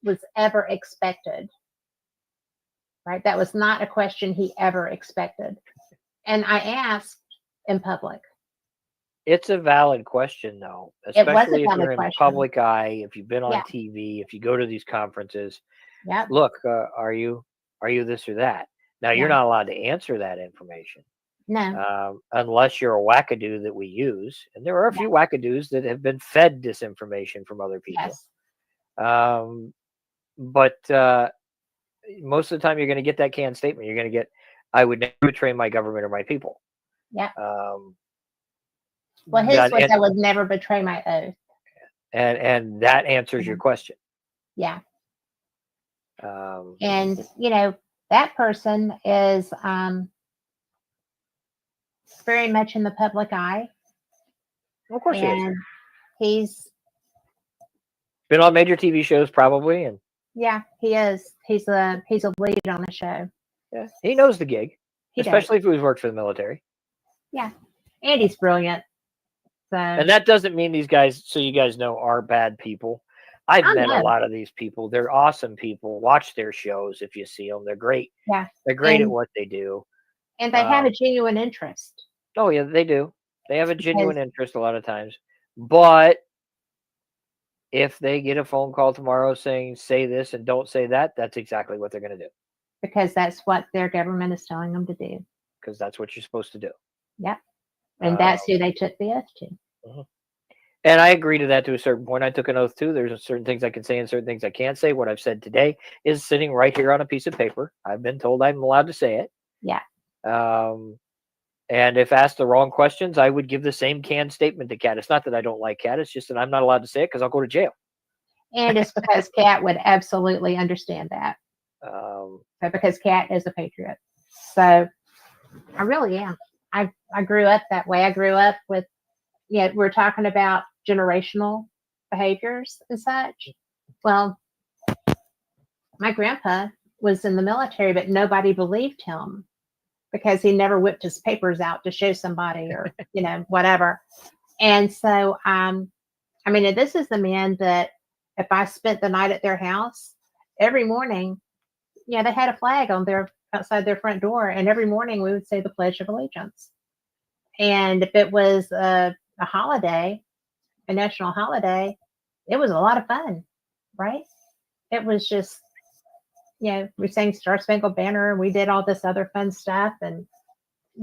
was ever expected. Right? That was not a question he ever expected. And I asked in public. It's a valid question, though, It was a especially if valid you're in question. public eye, if you've been on Yeah. TV, if you go to these conferences. Yep. Look, are you this or that? Now, you're Yeah. not allowed to answer that information No. unless you're a wackadoo that we use. And there are a few wackadoos that have been fed disinformation from other people. Yes. But most of the time, you're going to get that canned statement. You're going to get, I would never betray my government or my people. Yeah. Well, his that, was and, I would never betray my oath. and that answers your question. Yeah. Um, And that person is very much in the public eye. of course, he is. And he's Been on major TV shows, probably, and yeah, he is. He's a lead on the show. yeah, he knows the gig, He especially if he's worked for the military. Yeah, and he's brilliant. So, and that doesn't mean these guys, so you guys know, are bad people. I've met no. a lot of these people. They're awesome people. Watch their shows if you see them. They're great. Yeah, they're great at what they do, and they have a genuine interest. Oh yeah, they do. They have a genuine interest a lot of times. But if they get a phone call tomorrow saying, say this and don't say that, that's exactly what they're going to do. Because that's what their government is telling them to do. Because that's what you're supposed to do. Yep. And that's who they took the oath to. Mm-hmm. And I agree to that to a certain point. I took an oath too. There's certain things I can say and certain things I can't say. What I've said today is sitting right here on a piece of paper. I've been told I'm allowed to say it. Yeah. And if asked the wrong questions, I would give the same canned statement to Kat. It's not that I don't like Kat. It's just that I'm not allowed to say it because I'll go to jail. And it's because Kat would absolutely understand that. Because Kat is a patriot. So I really am. I grew up that way. I grew up with, we're talking about generational behaviors and such. Well, my grandpa was in the military, but nobody believed him because he never whipped his papers out to show somebody or, whatever. And so, this is the man that if I spent the night at their house, every morning, they had a flag on outside their front door. And every morning we would say the Pledge of Allegiance. And if it was a holiday, a national holiday, it was a lot of fun, right? It was just, we sang Star Spangled Banner and we did all this other fun stuff. And,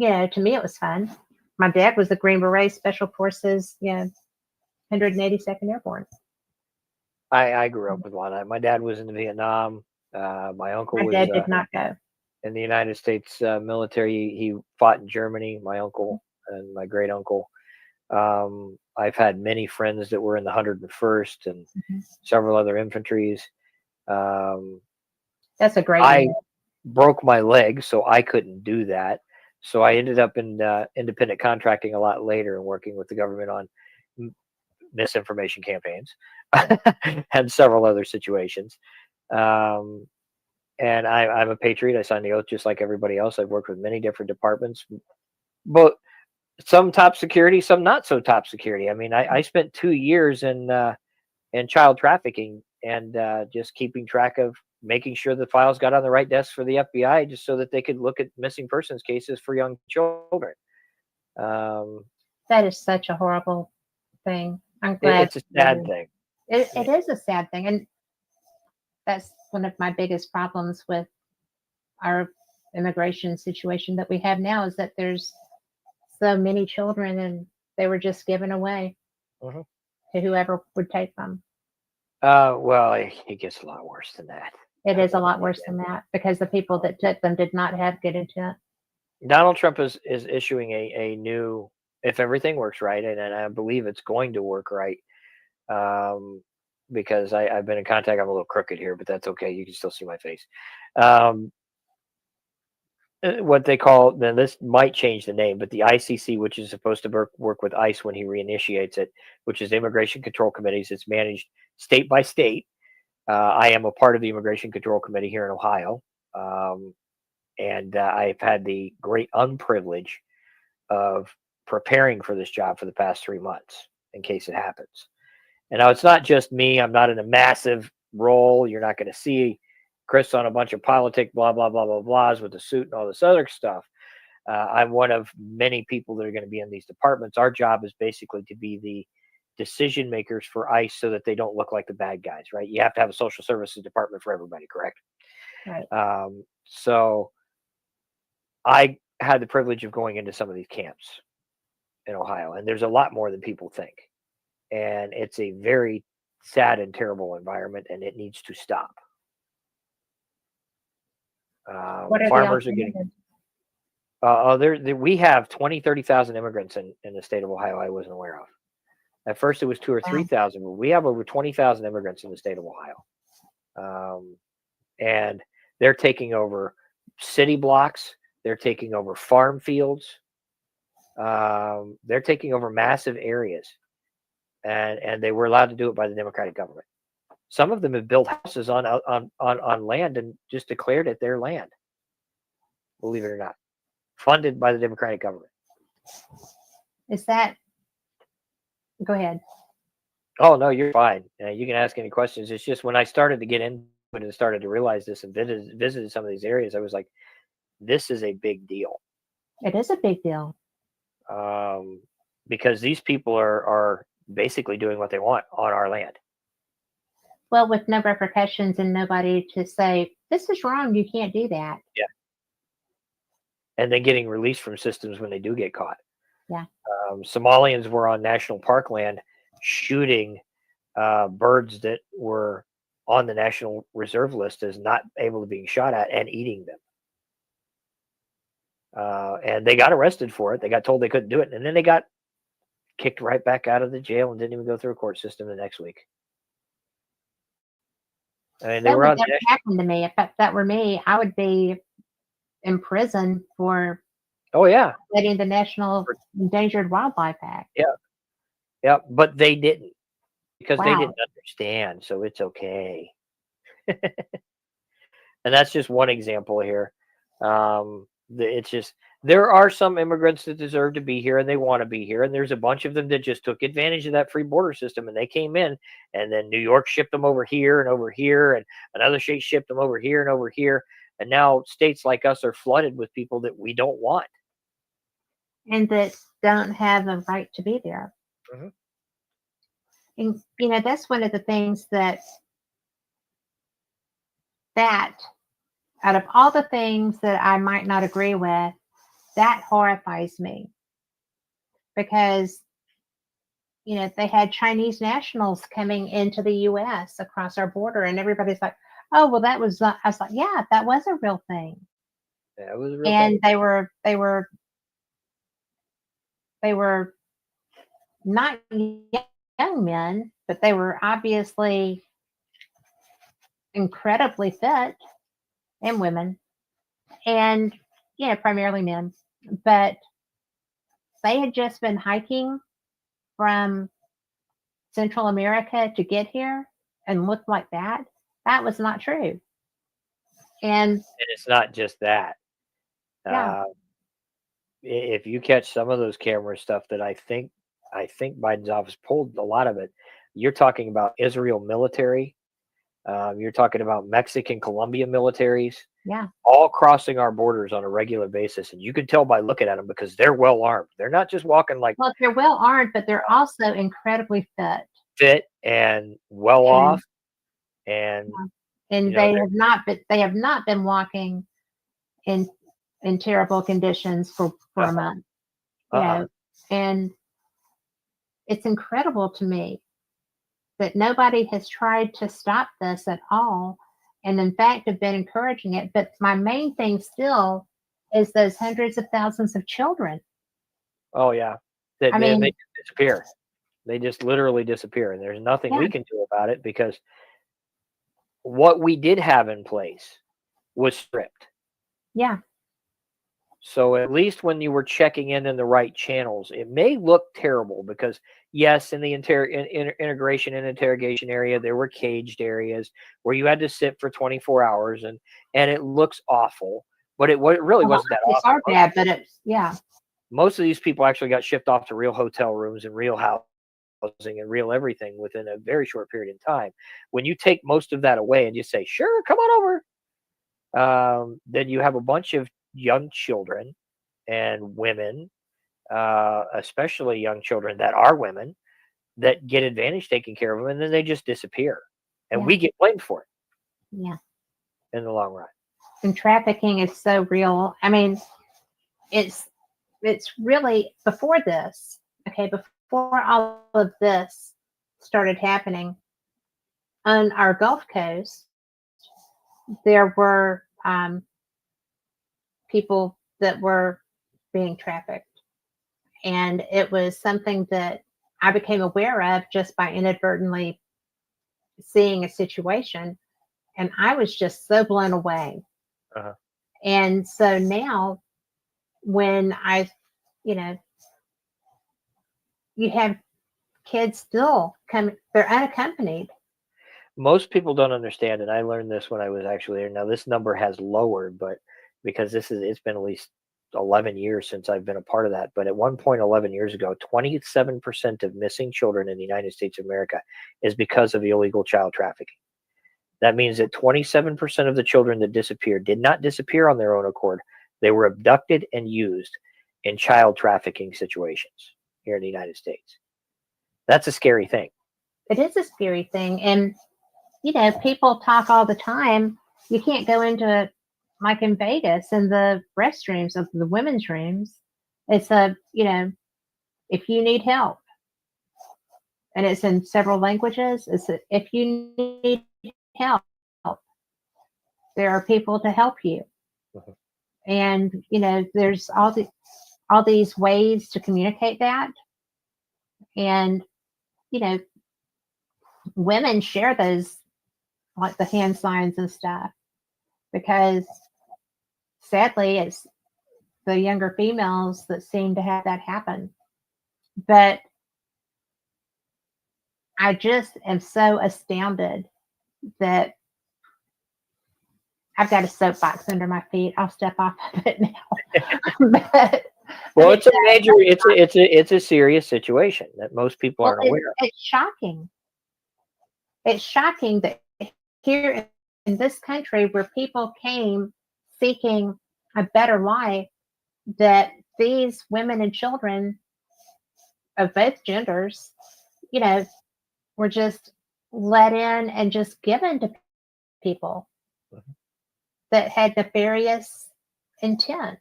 to me, it was fun. My dad was the Green Beret Special Forces, 182nd Airborne. I grew up with a lot of that. My dad was in Vietnam. My uncle My dad did not go. In the United States military. He fought in Germany, my uncle and my great uncle. I've had many friends that were in the 101st and several other infantries. That's a great I broke my leg, so I couldn't do that. So I ended up in independent contracting a lot later and working with the government on misinformation campaigns and several other situations. And I'm a patriot. I signed the oath just like everybody else. I've worked with many different departments, but some top security, some not so top security. I spent 2 years in child trafficking and just keeping track of making sure the files got on the right desk for the FBI, just so that they could look at missing persons cases for young children. That is such a horrible thing. I'm glad it's a sad thing. It is a sad thing, and that's one of my biggest problems with our immigration situation that we have now is that there's so many children and they were just given away Mhm. to whoever would take them. Well, it gets a lot worse than that. It is a lot worse than that because the people that took them did not have good intent. Donald Trump is issuing a new, if everything works right, and I believe it's going to work right, because I've been in contact. I'm a little crooked here, but that's okay. You can still see my face. What they call, then this might change the name, but the ICC, which is supposed to work with ICE when he reinitiates it, which is Immigration Control Committees. It's managed state by state. I am a part of the Immigration Control Committee here in Ohio. And I've had the great unprivilege of preparing for this job for the past 3 months in case it happens. And now it's not just me. I'm not in a massive role. You're not going to see Chris on a bunch of politic, blah, blah, blah, blah, blahs with the suit and all this other stuff. I'm one of many people that are going to be in these departments. Our job is basically to be the decision makers for ICE so that they don't look like the bad guys, right? You have to have a social services department for everybody, correct? Right. So I had the privilege of going into some of these camps in Ohio, and there's a lot more than people think. And it's a very sad and terrible environment, and it needs to stop. What are Farmers the are getting, we have 20, 30,000 immigrants in the state of Ohio I wasn't aware of. At first it was 2,000 or 3,000, but we have over 20,000 immigrants in the state of Ohio. And they're taking over city blocks. They're taking over farm fields. They're taking over massive areas, and they were allowed to do it by the Democratic government. Some of them have built houses on land and just declared it their land. Believe it or not, funded by the Democratic government. Is that? Go ahead. Oh no, you're fine. You can ask any questions. It's just when I started to get into it and started to realize this and visited some of these areas, I was like, this is a big deal. It is a big deal. Because these people are basically doing what they want on our land. Well, with no repercussions and nobody to say, this is wrong, you can't do that. Yeah. And then getting released from systems when they do get caught. Yeah. Somalians were on national park land shooting birds that were on the National Reserve list as not able to be shot at and eating them. And they got arrested for it. They got told they couldn't do it. And then they got kicked right back out of the jail and didn't even go through a court system the next week. I mean, they That were would on. never happen to me. If that were me, I would be in prison for Oh yeah, letting the National Endangered Wildlife Act. yeah, but they didn't because they Wow. didn't understand. So it's okay. And that's just one example here. It's just there are some immigrants that deserve to be here and they want to be here, and there's a bunch of them that just took advantage of that free border system and they came in, and then New York shipped them over here, and another state shipped them over here, and now states like us are flooded with people that we don't want And that don't have a right to be there. Mhm. And that's one of the things that out of all the things that I might not agree with, that horrifies me. Because they had Chinese nationals coming into the US across our border, and everybody's like, oh, well, that was I was like, yeah, that was a real thing. Yeah, it was a real And thing. they were not young men, but they were obviously incredibly fit, and women, and primarily men. But they had just been hiking from Central America to get here and looked like that. That was not true. And it's not just that. Yeah. If you catch some of those camera stuff that I think Biden's office pulled a lot of it, you're talking about Israel military. You're talking about Mexican, Colombia militaries. Yeah. All crossing our borders on a regular basis. And you can tell by looking at them because they're well armed. They're not just walking like. Well, they're well armed, but they're also incredibly fit. fit and well And off, and and you know, they have not been walking in terrible conditions for a uh-uh, month, uh-uh. and it's incredible to me that nobody has tried to stop this at all, and in fact have been encouraging it. But my main thing still is those hundreds of thousands of children. Oh yeah, they, I they mean, just disappear. They just literally disappear, and there's nothing yeah, we can do about it because what we did have in place was stripped. yeah, So at least when you were checking in the right channels, it may look terrible because yes, in the integration and interrogation area, there were caged areas where you had to sit for 24 hours, and it looks awful, but it really well, wasn't that it's awful. our bad, but it's yeah, Most of these people actually got shipped off to real hotel rooms and real housing and real everything within a very short period of time. When you take most of that away and you say, "Sure, come on over," then you have a bunch of young children and women, especially young children that are women, that get advantage taken care of them, and then they just disappear, and yeah, we get blamed for yeah. it in the long run. And trafficking is so real. I mean, it's really before this. Okay, before all of this started happening on our Gulf Coast, there were people that were being trafficked. And it was something that I became aware of just by inadvertently seeing a situation. And I was just so blown away. Uh-huh. And so now, when you know, you have kids still come, they're unaccompanied. Most people don't understand, and I learned this when I was actually there. Now this number has lowered, but because it's been at least 11 years since I've been a part of that. But at one point, 11 years ago, 27% of missing children in the United States of America is because of illegal child trafficking. That means that 27% of the children that disappeared did not disappear on their own accord. They were abducted and used in child trafficking situations here in the United States. That's a scary thing. It is a scary thing. And, people talk all the time. You can't go into, like in Vegas, in the restrooms of the women's rooms. It's if you need help, and it's in several languages. If you need help, there are people to help you. Mhm. And there's all these ways to communicate that. And you know, women share those, like the hand signs and stuff, because sadly it's the younger females that seem to have that happen. But I just am so astounded that I've got a soapbox under my feet. I'll step off of it now. but Well, it's it's a major, it's a serious situation that most people well, aren't aware of. it's shocking. It's shocking that here in this country, where people came seeking a better life, that these women and children of both genders, you know, were just let in and just given to people Mhm. that had nefarious intent.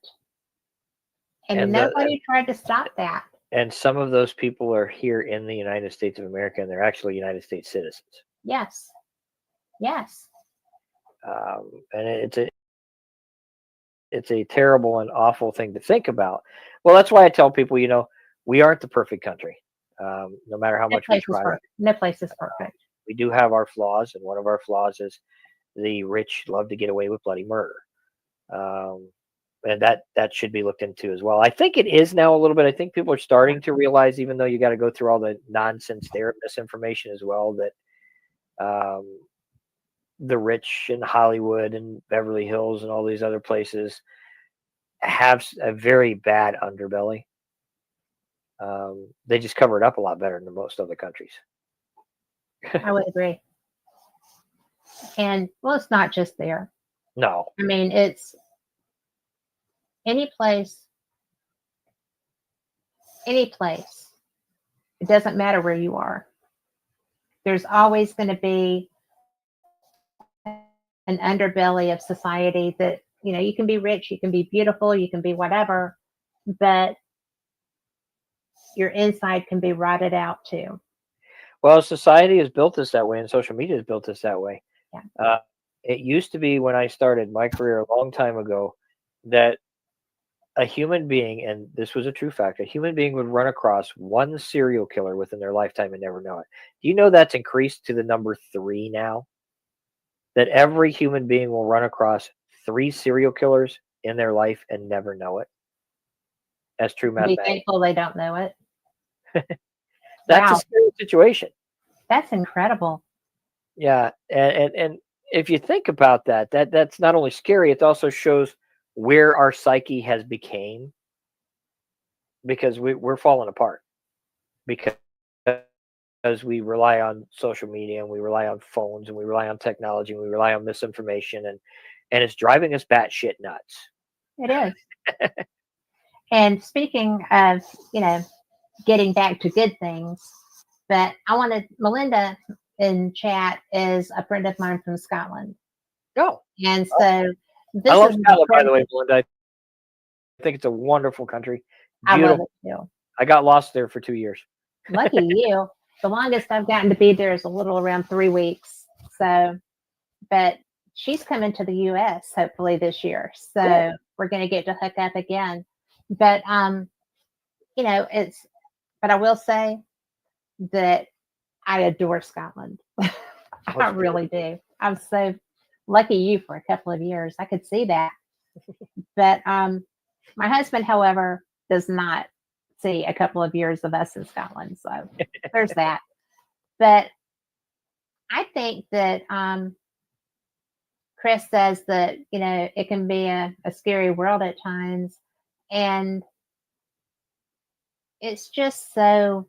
And And the nobody tried to stop that. and some of those people are here in the United States of America, and they're actually United States citizens. Yes. Yes. And it's a terrible and awful thing to think about. Well, that's why I tell people, we aren't the perfect country, no matter how No much we place is try. perfect. No place is perfect. We do have our flaws, and one of our flaws is the rich love to get away with bloody murder. Um, and that should be looked into as well. I think it is now a little bit. I think people are starting to realize, even though you got to go through all the nonsense there, misinformation as well, that um, the rich in Hollywood and Beverly Hills and all these other places have a very bad underbelly. They just cover it up a lot better than most other countries. I would agree. And well, it's not just there. No, I mean, it's any place, any place. It doesn't matter where you are. there's always going to be an underbelly of society that, you can be rich, you can be beautiful, you can be whatever, but your inside can be rotted out too. Well, society has built us that way, and social media has built us that way. Yeah. It used to be when I started my career a long time ago that a human being, and this was a true fact, a human being would run across one serial killer within their lifetime and never know it. Do you know that's increased to the number 3 now? That every human being will run across 3 serial killers in their life and never know it. That's true Be mathematics. thankful they don't know it. That's a Wow, scary situation. that's incredible. Yeah, and if you think about that, that's not only scary, it also shows where our psyche has became because we're falling apart because we rely on social media and we rely on phones and we rely on technology and we rely on misinformation and it's driving us batshit nuts. It is. And speaking of, getting back to good things, but Melinda in chat is a friend of mine from Scotland. No, And oh, so I this love is Scotland, by the way, Melinda. I think it's a wonderful country. I love Beautiful. it too. I got lost there for 2 years. Lucky you. The longest I've gotten to be there is a little around 3 weeks. So, but she's coming to the US hopefully this year. So Cool. we're going to get to hook up again. But, but I will say that I adore Scotland. I really do. I'm so lucky you for a couple of years. I could see that. But my husband, however, does not see a couple of years of us in Scotland. So there's that. But I think that Chris says that, it can be a scary world at times. And it's just so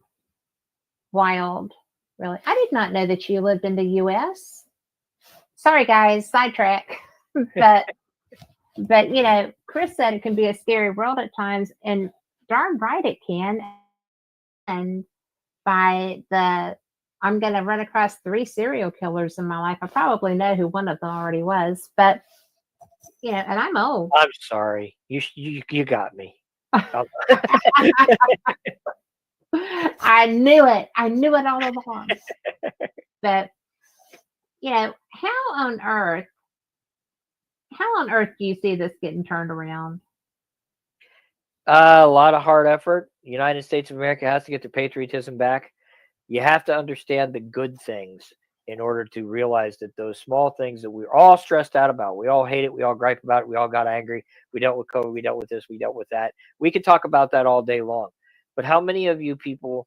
wild, really. I did not know that you lived in the US. Sorry, guys, sidetrack. but Chris said it can be a scary world at times, and darn right it can. And by the I'm going to run across 3 serial killers in my life. I probably know who one of them already was, but and I'm old. I'm sorry. You got me. I knew it. I knew it all along. But how on earth do you see this getting turned around? A lot of hard effort. The United States of America has to get their patriotism back. You have to understand the good things in order to realize that those small things that we're all stressed out about, we all hate it, we all gripe about it, we all got angry, we dealt with COVID, we dealt with this, we dealt with that. We could talk about that all day long. But how many of you people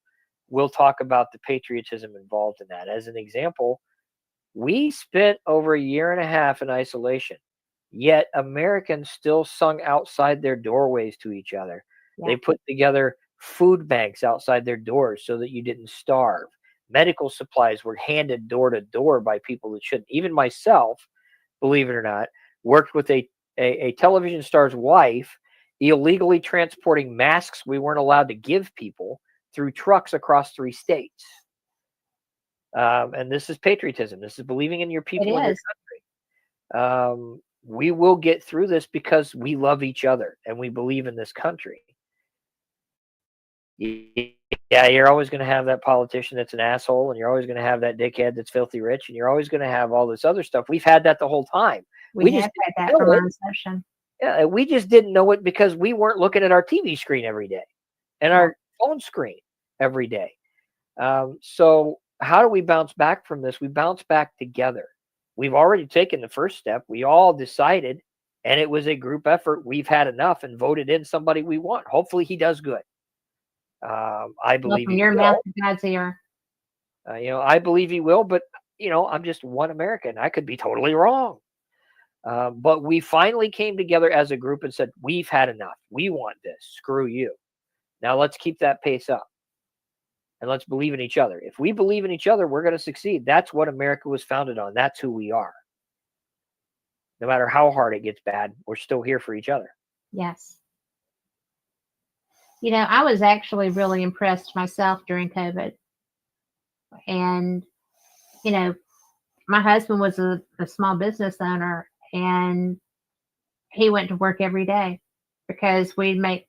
will talk about the patriotism involved in that? As an example, we spent over a year and a half in isolation, yet Americans still sung outside their doorways to each other. Yeah. They put together food banks outside their doors so that you didn't starve. Medical supplies were handed door to door by people that shouldn't. Even myself, believe it or not, worked with a television star's wife illegally transporting masks we weren't allowed to give people through trucks across 3 states. And this is patriotism. This is believing in your people and your country. We will get through this because we love each other and we believe in this country. Yeah, you're always going to have that politician that's an asshole, and you're always going to have that dickhead that's filthy rich, and you're always going to have all this other stuff. We've had that the whole time. We have had that from our inception. Yeah, we just didn't know it because we weren't looking at our TV screen every day and our phone screen every day. So how do we bounce back from this? We bounce back together. We've already taken the first step. We all decided, and it was a group effort. We've had enough and voted in somebody we want. Hopefully he does good. I believe from your mouth to God's ear. I believe he will, but I'm just one American. I could be totally wrong. But we finally came together as a group and said, we've had enough. We want this. Screw you. Now let's keep that pace up. And let's believe in each other. If we believe in each other, we're going to succeed. That's what America was founded on. That's who we are. No matter how hard it gets bad, we're still here for each other. Yes. I was actually really impressed myself during COVID. And you know, my husband was a small business owner, and he went to work every day because we make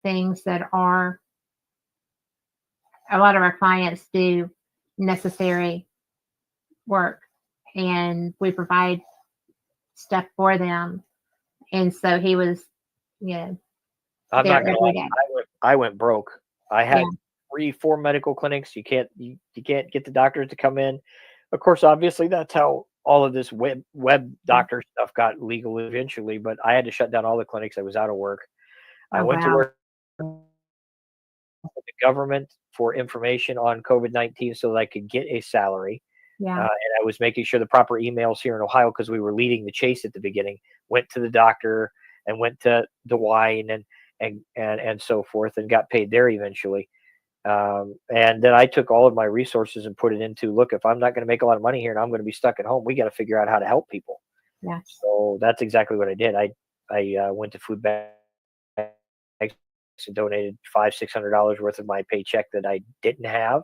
things that are, a lot of our clients do necessary work, and we provide stuff for them. And so he was, you know, I'm there not gonna lie. every day. I went broke. I Yeah. had 4 medical clinics. You can't get the doctors to come in. Of course, obviously, that's how all of this web doctor stuff got legal eventually. But I had to shut down all the clinics. I was out of work. I Oh, went to wow. work with the government for information on COVID-19 so that I could get a salary. Yeah. And I was making sure the proper emails here in Ohio, because we were leading the chase at the beginning, went to the doctor and went to DeWine and so forth, and got paid there eventually. And then I took all of my resources and put it into, look, if I'm not going to make a lot of money here and I'm going to be stuck at home, we got to figure out how to help people. Yeah. So that's exactly what I did. I went to food banks and donated $500-600 worth of my paycheck that I didn't have.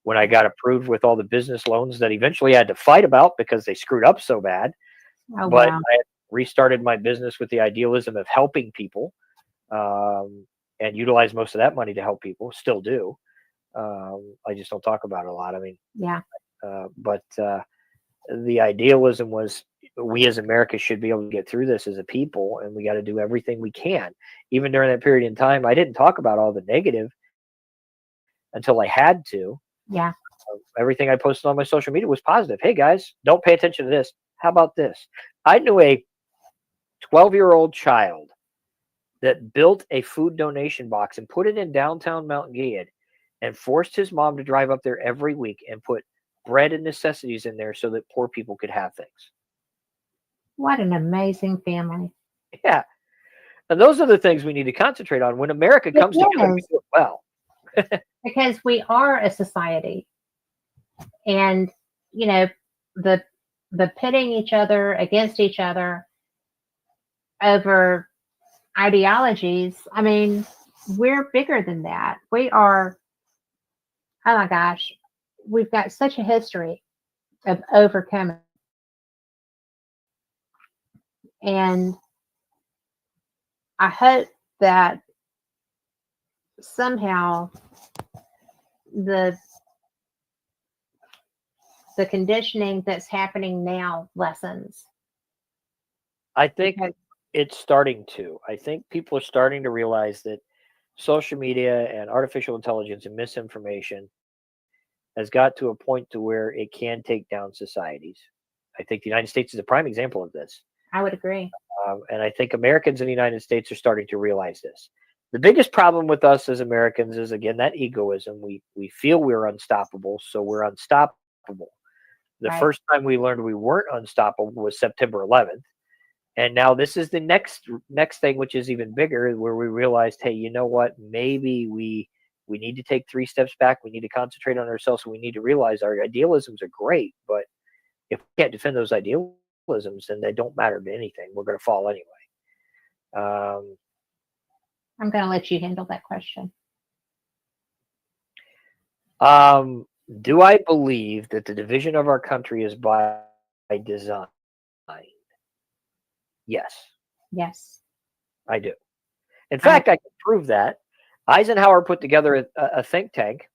When I got approved with all the business loans that eventually I had to fight about because they screwed up so bad. Oh, But wow. I had restarted my business with the idealism of helping people, and utilize most of that money to help people. Still do. I just don't talk about it a lot. I mean, Yeah. but the idealism was, we as America should be able to get through this as a people, and we got to do everything we can. Even during that period in time, I didn't talk about all the negative until I had to. Yeah. Everything I posted on my social media was positive. Hey guys, don't pay attention to this. How about this? I knew a 12-year-old child that built a food donation box and put it in downtown Mountain Gilead and forced his mom to drive up there every week and put bread and necessities in there so that poor people could have things. What an amazing family. Yeah. And those are the things we need to concentrate on. When America It comes together, we is, do it well. because we are a society, and, you know, the pitting each other against each other over ideologies. I mean, we're bigger than that. We are, oh my gosh, we've got such a history of overcoming. And I hope that somehow the conditioning that's happening now lessens. I think Because, it's starting to. I think people are starting to realize that social media and artificial intelligence and misinformation has got to a point to where it can take down societies. I think the United States is a prime example of this. I would agree. And I think Americans in the United States are starting to realize this. The biggest problem with us as Americans is, again, that egoism. We feel we're unstoppable, so we're unstoppable. The Right. first time we learned we weren't unstoppable was September 11th. And now this is the next thing, which is even bigger, where we realized, hey, you know what? Maybe we need to take 3 steps back. We need to concentrate on ourselves. And we need to realize our idealisms are great, but if we can't defend those idealisms, then they don't matter to anything. We're going to fall anyway. I'm going to let you handle that question. Do I believe that the division of our country is by design? Yes, Yes. I do. In I, fact, I can prove that. Eisenhower put together a think tank,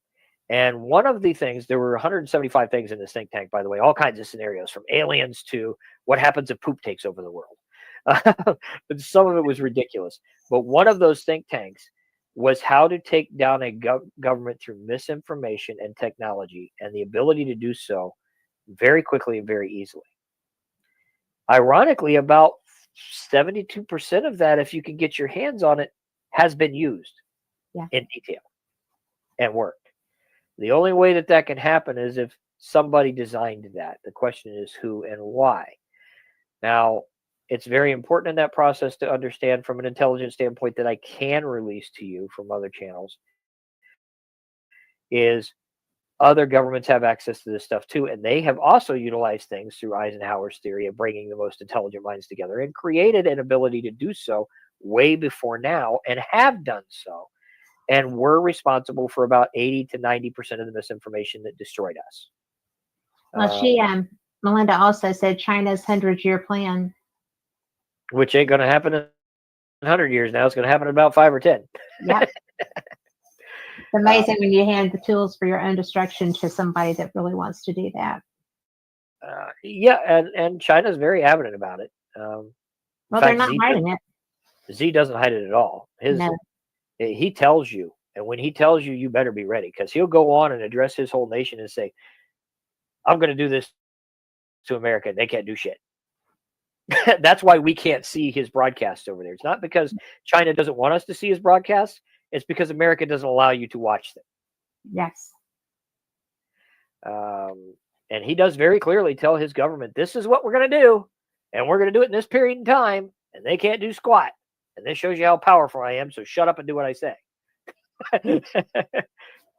and one of the things, there were 175 things in this think tank, by the way, all kinds of scenarios, from aliens to what happens if poop takes over the world. But some of it was ridiculous. But one of those think tanks was how to take down a government through misinformation and technology, and the ability to do so very quickly and very easily. Ironically, about 72% of that, if you can get your hands on it, has been used yeah. in detail and worked. The only way that that can happen is if somebody designed that. The question is who and why. Now, it's very important in that process to understand from an intelligence standpoint that I can release to you from other channels is other governments have access to this stuff too, and they have also utilized things through Eisenhower's theory of bringing the most intelligent minds together and created an ability to do so way before now, and have done so, and we're responsible for about 80 to 90% of the misinformation that destroyed us. Well, Melinda also said China's 100-year plan. Which ain't going to happen in 100 years now. It's going to happen in about 5 or 10. Yep. It's amazing when you hand the tools for your own destruction to somebody that really wants to do that. Yeah, and China's very adamant about it. Well, they're not hiding it. Z doesn't hide it at all. He tells you, and when he tells you, you better be ready, because he'll go on and address his whole nation and say, I'm going to do this to America. They can't do shit. That's why we can't see his broadcast over there. It's not because China doesn't want us to see his broadcasts. It's because America doesn't allow you to watch them. Yes. And he does very clearly tell his government, this is what we're going to do, and we're going to do it in this period in time, and they can't do squat. And this shows you how powerful I am, so shut up and do what I say.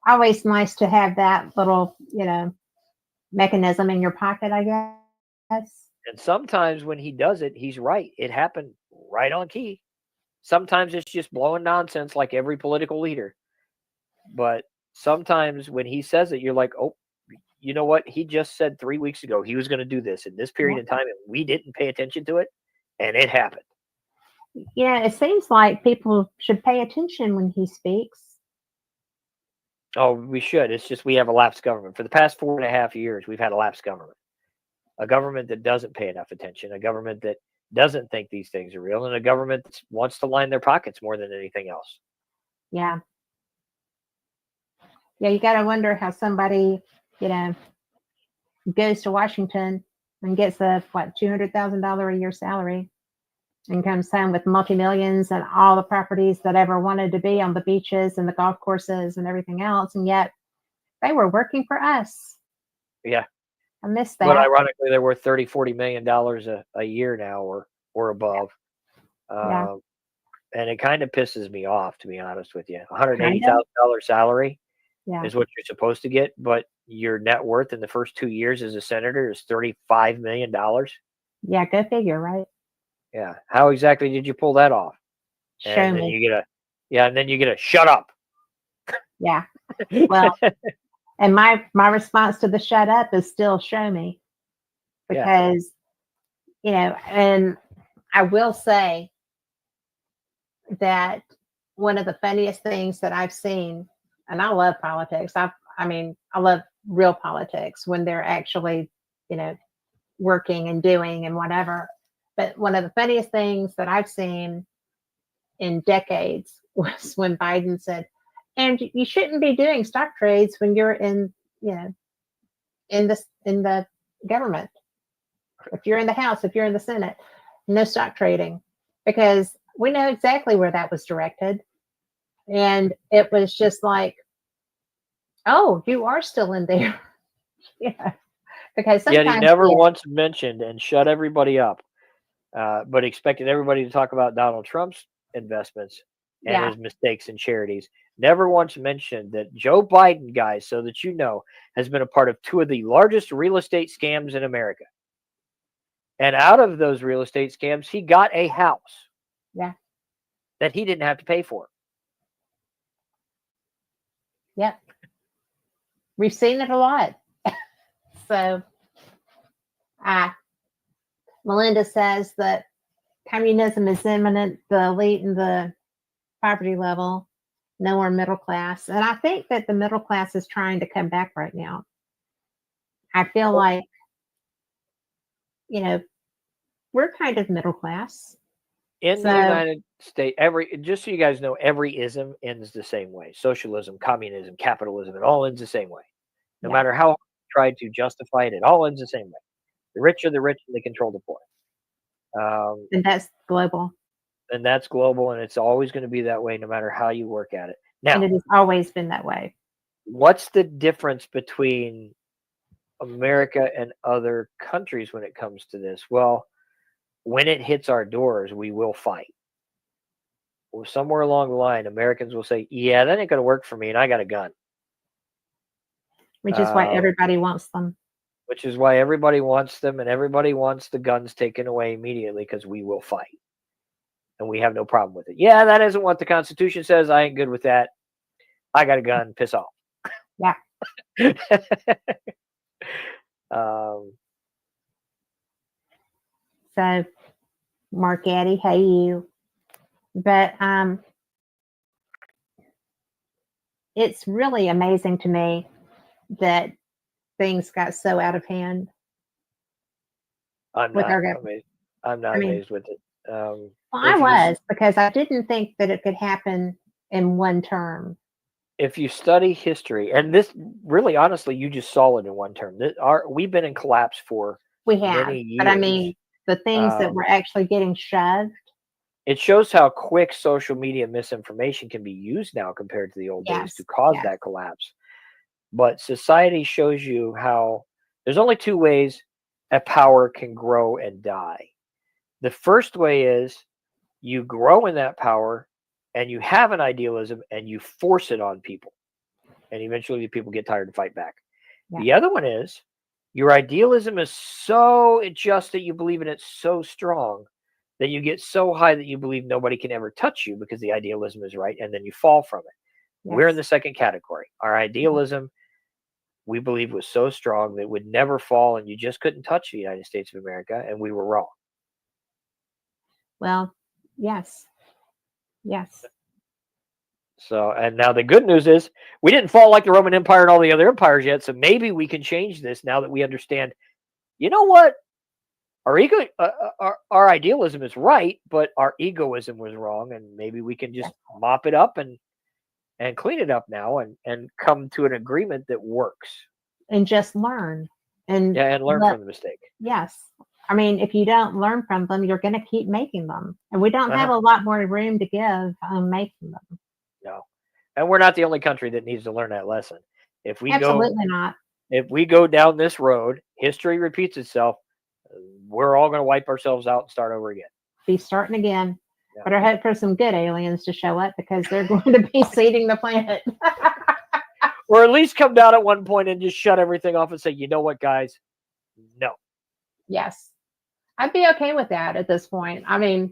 Always nice to have that little, mechanism in your pocket, I guess. And sometimes when he does it, he's right. It happened right on key. Sometimes it's just blowing nonsense like every political leader. But sometimes when he says it, you're like, oh, you know what? He just said 3 weeks ago he was going to do this in this period of time, and we didn't pay attention to it, and it happened. Yeah, it seems like people should pay attention when he speaks. Oh, we should. It's just we have a lapsed government. For the past 4.5 years, we've had a lapsed government. A government that doesn't pay enough attention, a government that doesn't think these things are real, and a government that wants to line their pockets more than anything else. Yeah. Yeah, you got to wonder how somebody, goes to Washington and gets a, $200,000 a year salary and comes home with multi-millions and all the properties that ever wanted to be on the beaches and the golf courses and everything else. And yet they were working for us. Yeah. I missed that. But ironically, they're worth $30-40 million a year now or above. Yeah. And it kind of pisses me off, to be honest with you. $180,000 salary is what you're supposed to get, but your net worth in the first 2 years as a senator is $35 million. Yeah, go figure, right? Yeah. How exactly did you pull that off? Show me. And then you get a shut up. Yeah. Well, and my response to the shut up is still show me. Because, and I will say that one of the funniest things that I've seen, and I love politics. I love real politics when they're actually, working and doing and whatever. But one of the funniest things that I've seen in decades was when Biden said, and you shouldn't be doing stock trades when you're in the government. If you're in the House, if you're in the Senate, no stock trading, because we know exactly where that was directed. And it was just like, oh, you are still in there. Yeah. Because sometimes, yet he never once mentioned and shut everybody up, but expected everybody to talk about Donald Trump's investments and his mistakes in charities. Never once mentioned that Joe Biden, guys, so that you know, has been a part of 2 of the largest real estate scams in America. And out of those real estate scams, he got a house that he didn't have to pay for. Yep. We've seen it a lot. So, Melinda says that communism is imminent, the elite and the poverty level, no more middle class. And I think that the middle class is trying to come back right now. I feel like, we're kind of middle class. In the United States, just so you guys know, every ism ends the same way. Socialism, communism, capitalism, it all ends the same way. No matter how tried to justify it, it all ends the same way. The rich are the rich and they control the poor. And that's global. And that's global, and it's always going to be that way no matter how you work at it. Now, and it has always been that way. What's the difference between America and other countries when it comes to this? Well, when it hits our doors, we will fight. Well, somewhere along the line, Americans will say, yeah, that ain't going to work for me, and I got a gun. Which is why everybody wants them. Which is why everybody wants them, and everybody wants the guns taken away immediately, because we will fight. And we have no problem with it. Yeah, that isn't what the Constitution says. I ain't good with that. I got a gun. Piss off. Yeah. So, Mark Addy, hey you. But it's really amazing to me that things got so out of hand I'm with not our government. amazed. I'm not I mean, amazed with it. well, I If you was, because I didn't think that it could happen in one term. if you study history, and this really honestly, you just saw it in one term. We've been in collapse for We have, many but I years. mean, the things that were Um, actually getting shoved. it shows how quick social media misinformation can be used now compared to the old days to Yes, cause yes. that collapse. But society shows you how there's only two ways a power can grow and die. The first way is you grow in that power and you have an idealism and you force it on people. And eventually the people get tired and fight back. Yeah. The other one is your idealism is so just that you believe in it so strong that you get so high that you believe nobody can ever touch you because the idealism is right, and then you fall from it. We're in Yes. the second category. Our idealism, we believe, was so strong that it would never fall, and you just couldn't touch the United States of America, and we were wrong. Well, yes. Yes. So, and now the good news is we didn't fall like the Roman Empire and all the other empires yet. So maybe we can change this now that we understand. You know what? Our ego, our idealism is right, but our egoism was wrong, and maybe we can just mop it up and clean it up now, and come to an agreement that works. And just learn. And Yeah, and learn from the mistake. yes. I mean, if you don't learn from them, you're going to keep making them. And we don't have a lot more room to give on making them. No. And we're not the only country that needs to learn that lesson. If we Absolutely not. If we go down this road, history repeats itself. We're all going to wipe ourselves out and start over again. Be starting again. Yeah. But I hope for some good aliens to show up, because they're going to be seeding the planet. Or at least come down at one point and just shut everything off and say, you know what, guys? No. Yes. I'd be okay with that at this point. I mean,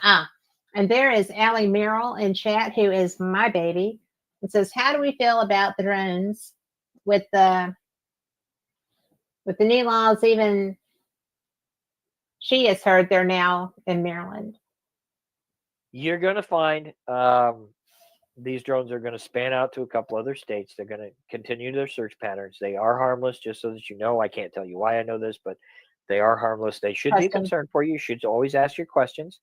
and there is Allie Merrill in chat, who is my baby. It says, how do we feel about the drones with the new laws? Even she has heard they're now in Maryland. You're going to find these drones are going to span out to a couple other states. They're going to continue their search patterns. They are harmless, just so that you know. I can't tell you why I know this, but they are harmless. They should be a concern for you. You should always ask your questions.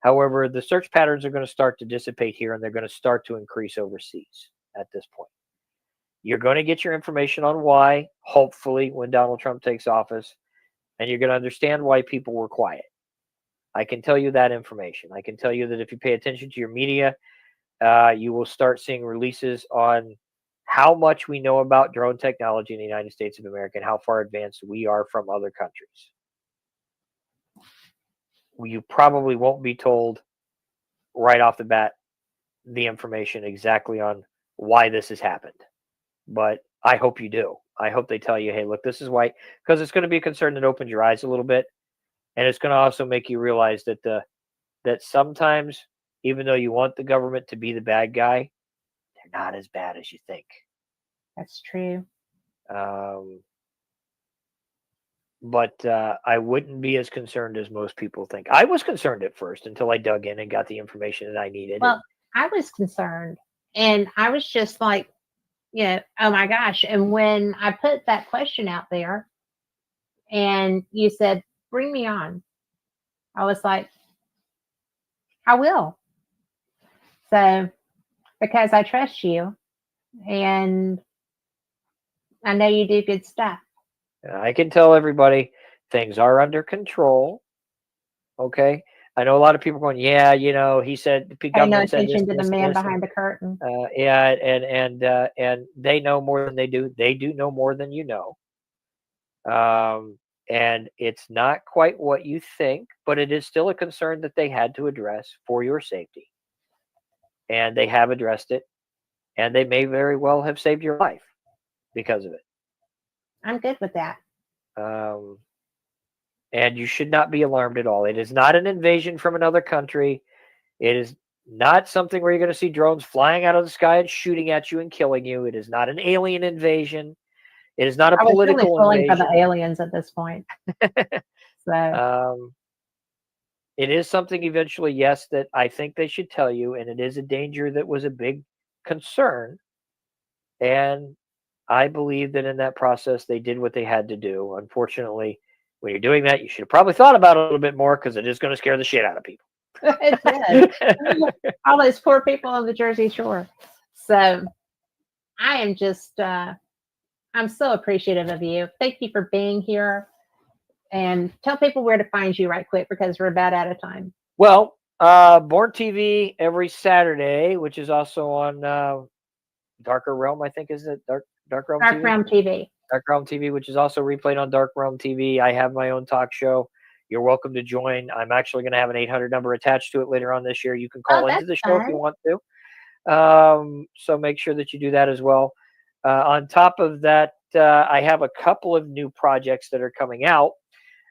However, the search patterns are going to start to dissipate here, and they're going to start to increase overseas at this point. You're going to get your information on why, hopefully, when Donald Trump takes office, and you're going to understand why people were quiet. I can tell you that information. I can tell you that if you pay attention to your media, you will start seeing releases on how much we know about drone technology in the United States of America and how far advanced we are from other countries. You probably won't be told right off the bat the information exactly on why this has happened, but I hope you do. I hope they tell you, hey, look, this is why, because it's going to be a concern that opens your eyes a little bit, and it's going to also make you realize that that sometimes, even though you want the government to be the bad guy, they're not as bad as you think. That's true. But I wouldn't be as concerned as most people think. I was concerned at first until I dug in and got the information that I needed. Well, I was concerned, and I was just like, oh my gosh. And when I put that question out there and you said, bring me on, I was like, I will. So, because I trust you and I know you do good stuff. I can tell everybody things are under control. Okay. I know a lot of people going, yeah, he said, Pay no attention to the man behind the curtain. Yeah, and they know more than they do. They do know more than you know. And it's not quite what you think, but it is still a concern that they had to address for your safety. And they have addressed it, and they may very well have saved your life because of it. I'm good with that. And you should not be alarmed at all. It is not an invasion from another country. It is not something where you're going to see drones flying out of the sky and shooting at you and killing you. It is not an alien invasion. It is not a I was really political pulling for invasion. the aliens at this point. So It is something eventually, yes, that I think they should tell you, and it is a danger that was a big concern. And I believe that in that process, they did what they had to do. Unfortunately, when you're doing that, you should have probably thought about it a little bit more because it is going to scare the shit out of people. it did. All those poor people on the Jersey Shore. So I am just, I'm so appreciative of you. Thank you for being here. And tell people where to find you right quick because we're about out of time. Well, Born TV every Saturday, which is also on Darker Realm, I think, is it Dark Realm Dark TV? Realm TV. Dark Realm TV, which is also replayed on Dark Realm TV. I have my own talk show. You're welcome to join. I'm actually going to have an 800 number attached to it later on this year. You can call into the show if you want to. So make sure that you do that as well. On top of that, I have a couple of new projects that are coming out.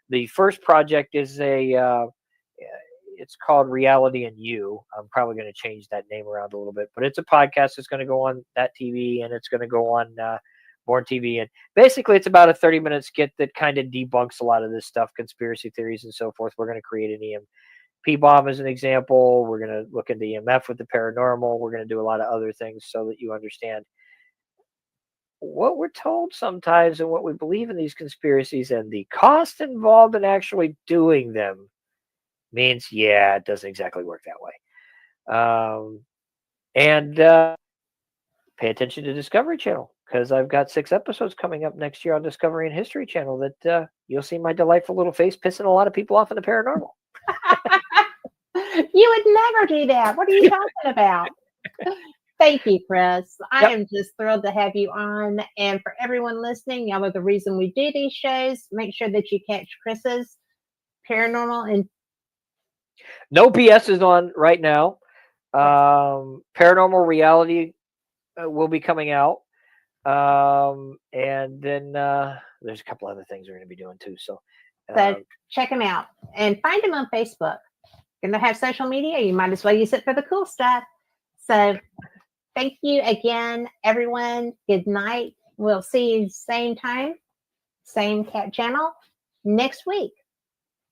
The first project is it's called Reality and You. I'm probably going to change that name around a little bit, but it's a podcast that's going to go on that TV and it's going to go on Born TV. And basically it's about a 30-minute skit that kind of debunks a lot of this stuff, conspiracy theories and so forth. We're going to create an EMP bomb as an example. We're going to look into EMF with the paranormal. We're going to do a lot of other things so that you understand what we're told sometimes and what we believe in these conspiracies, and the cost involved in actually doing them means, it doesn't exactly work that way. And pay attention to Discovery Channel because I've got 6 episodes coming up next year on Discovery and History Channel that you'll see my delightful little face pissing a lot of people off in the paranormal. You would never do that. What are you talking about? Thank you, Chris. I am just thrilled to have you on. And for everyone listening, y'all are the reason we do these shows. Make sure that you catch Chris's Paranormal and No BS is on right now. Paranormal Reality will be coming out. And then there's a couple other things we're going to be doing too. So check them out and find them on Facebook. Going to have social media, you might as well use it for the cool stuff. So thank you again, everyone. Good night. We'll see you same time, same cat channel next week.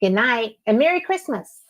Good night and Merry Christmas.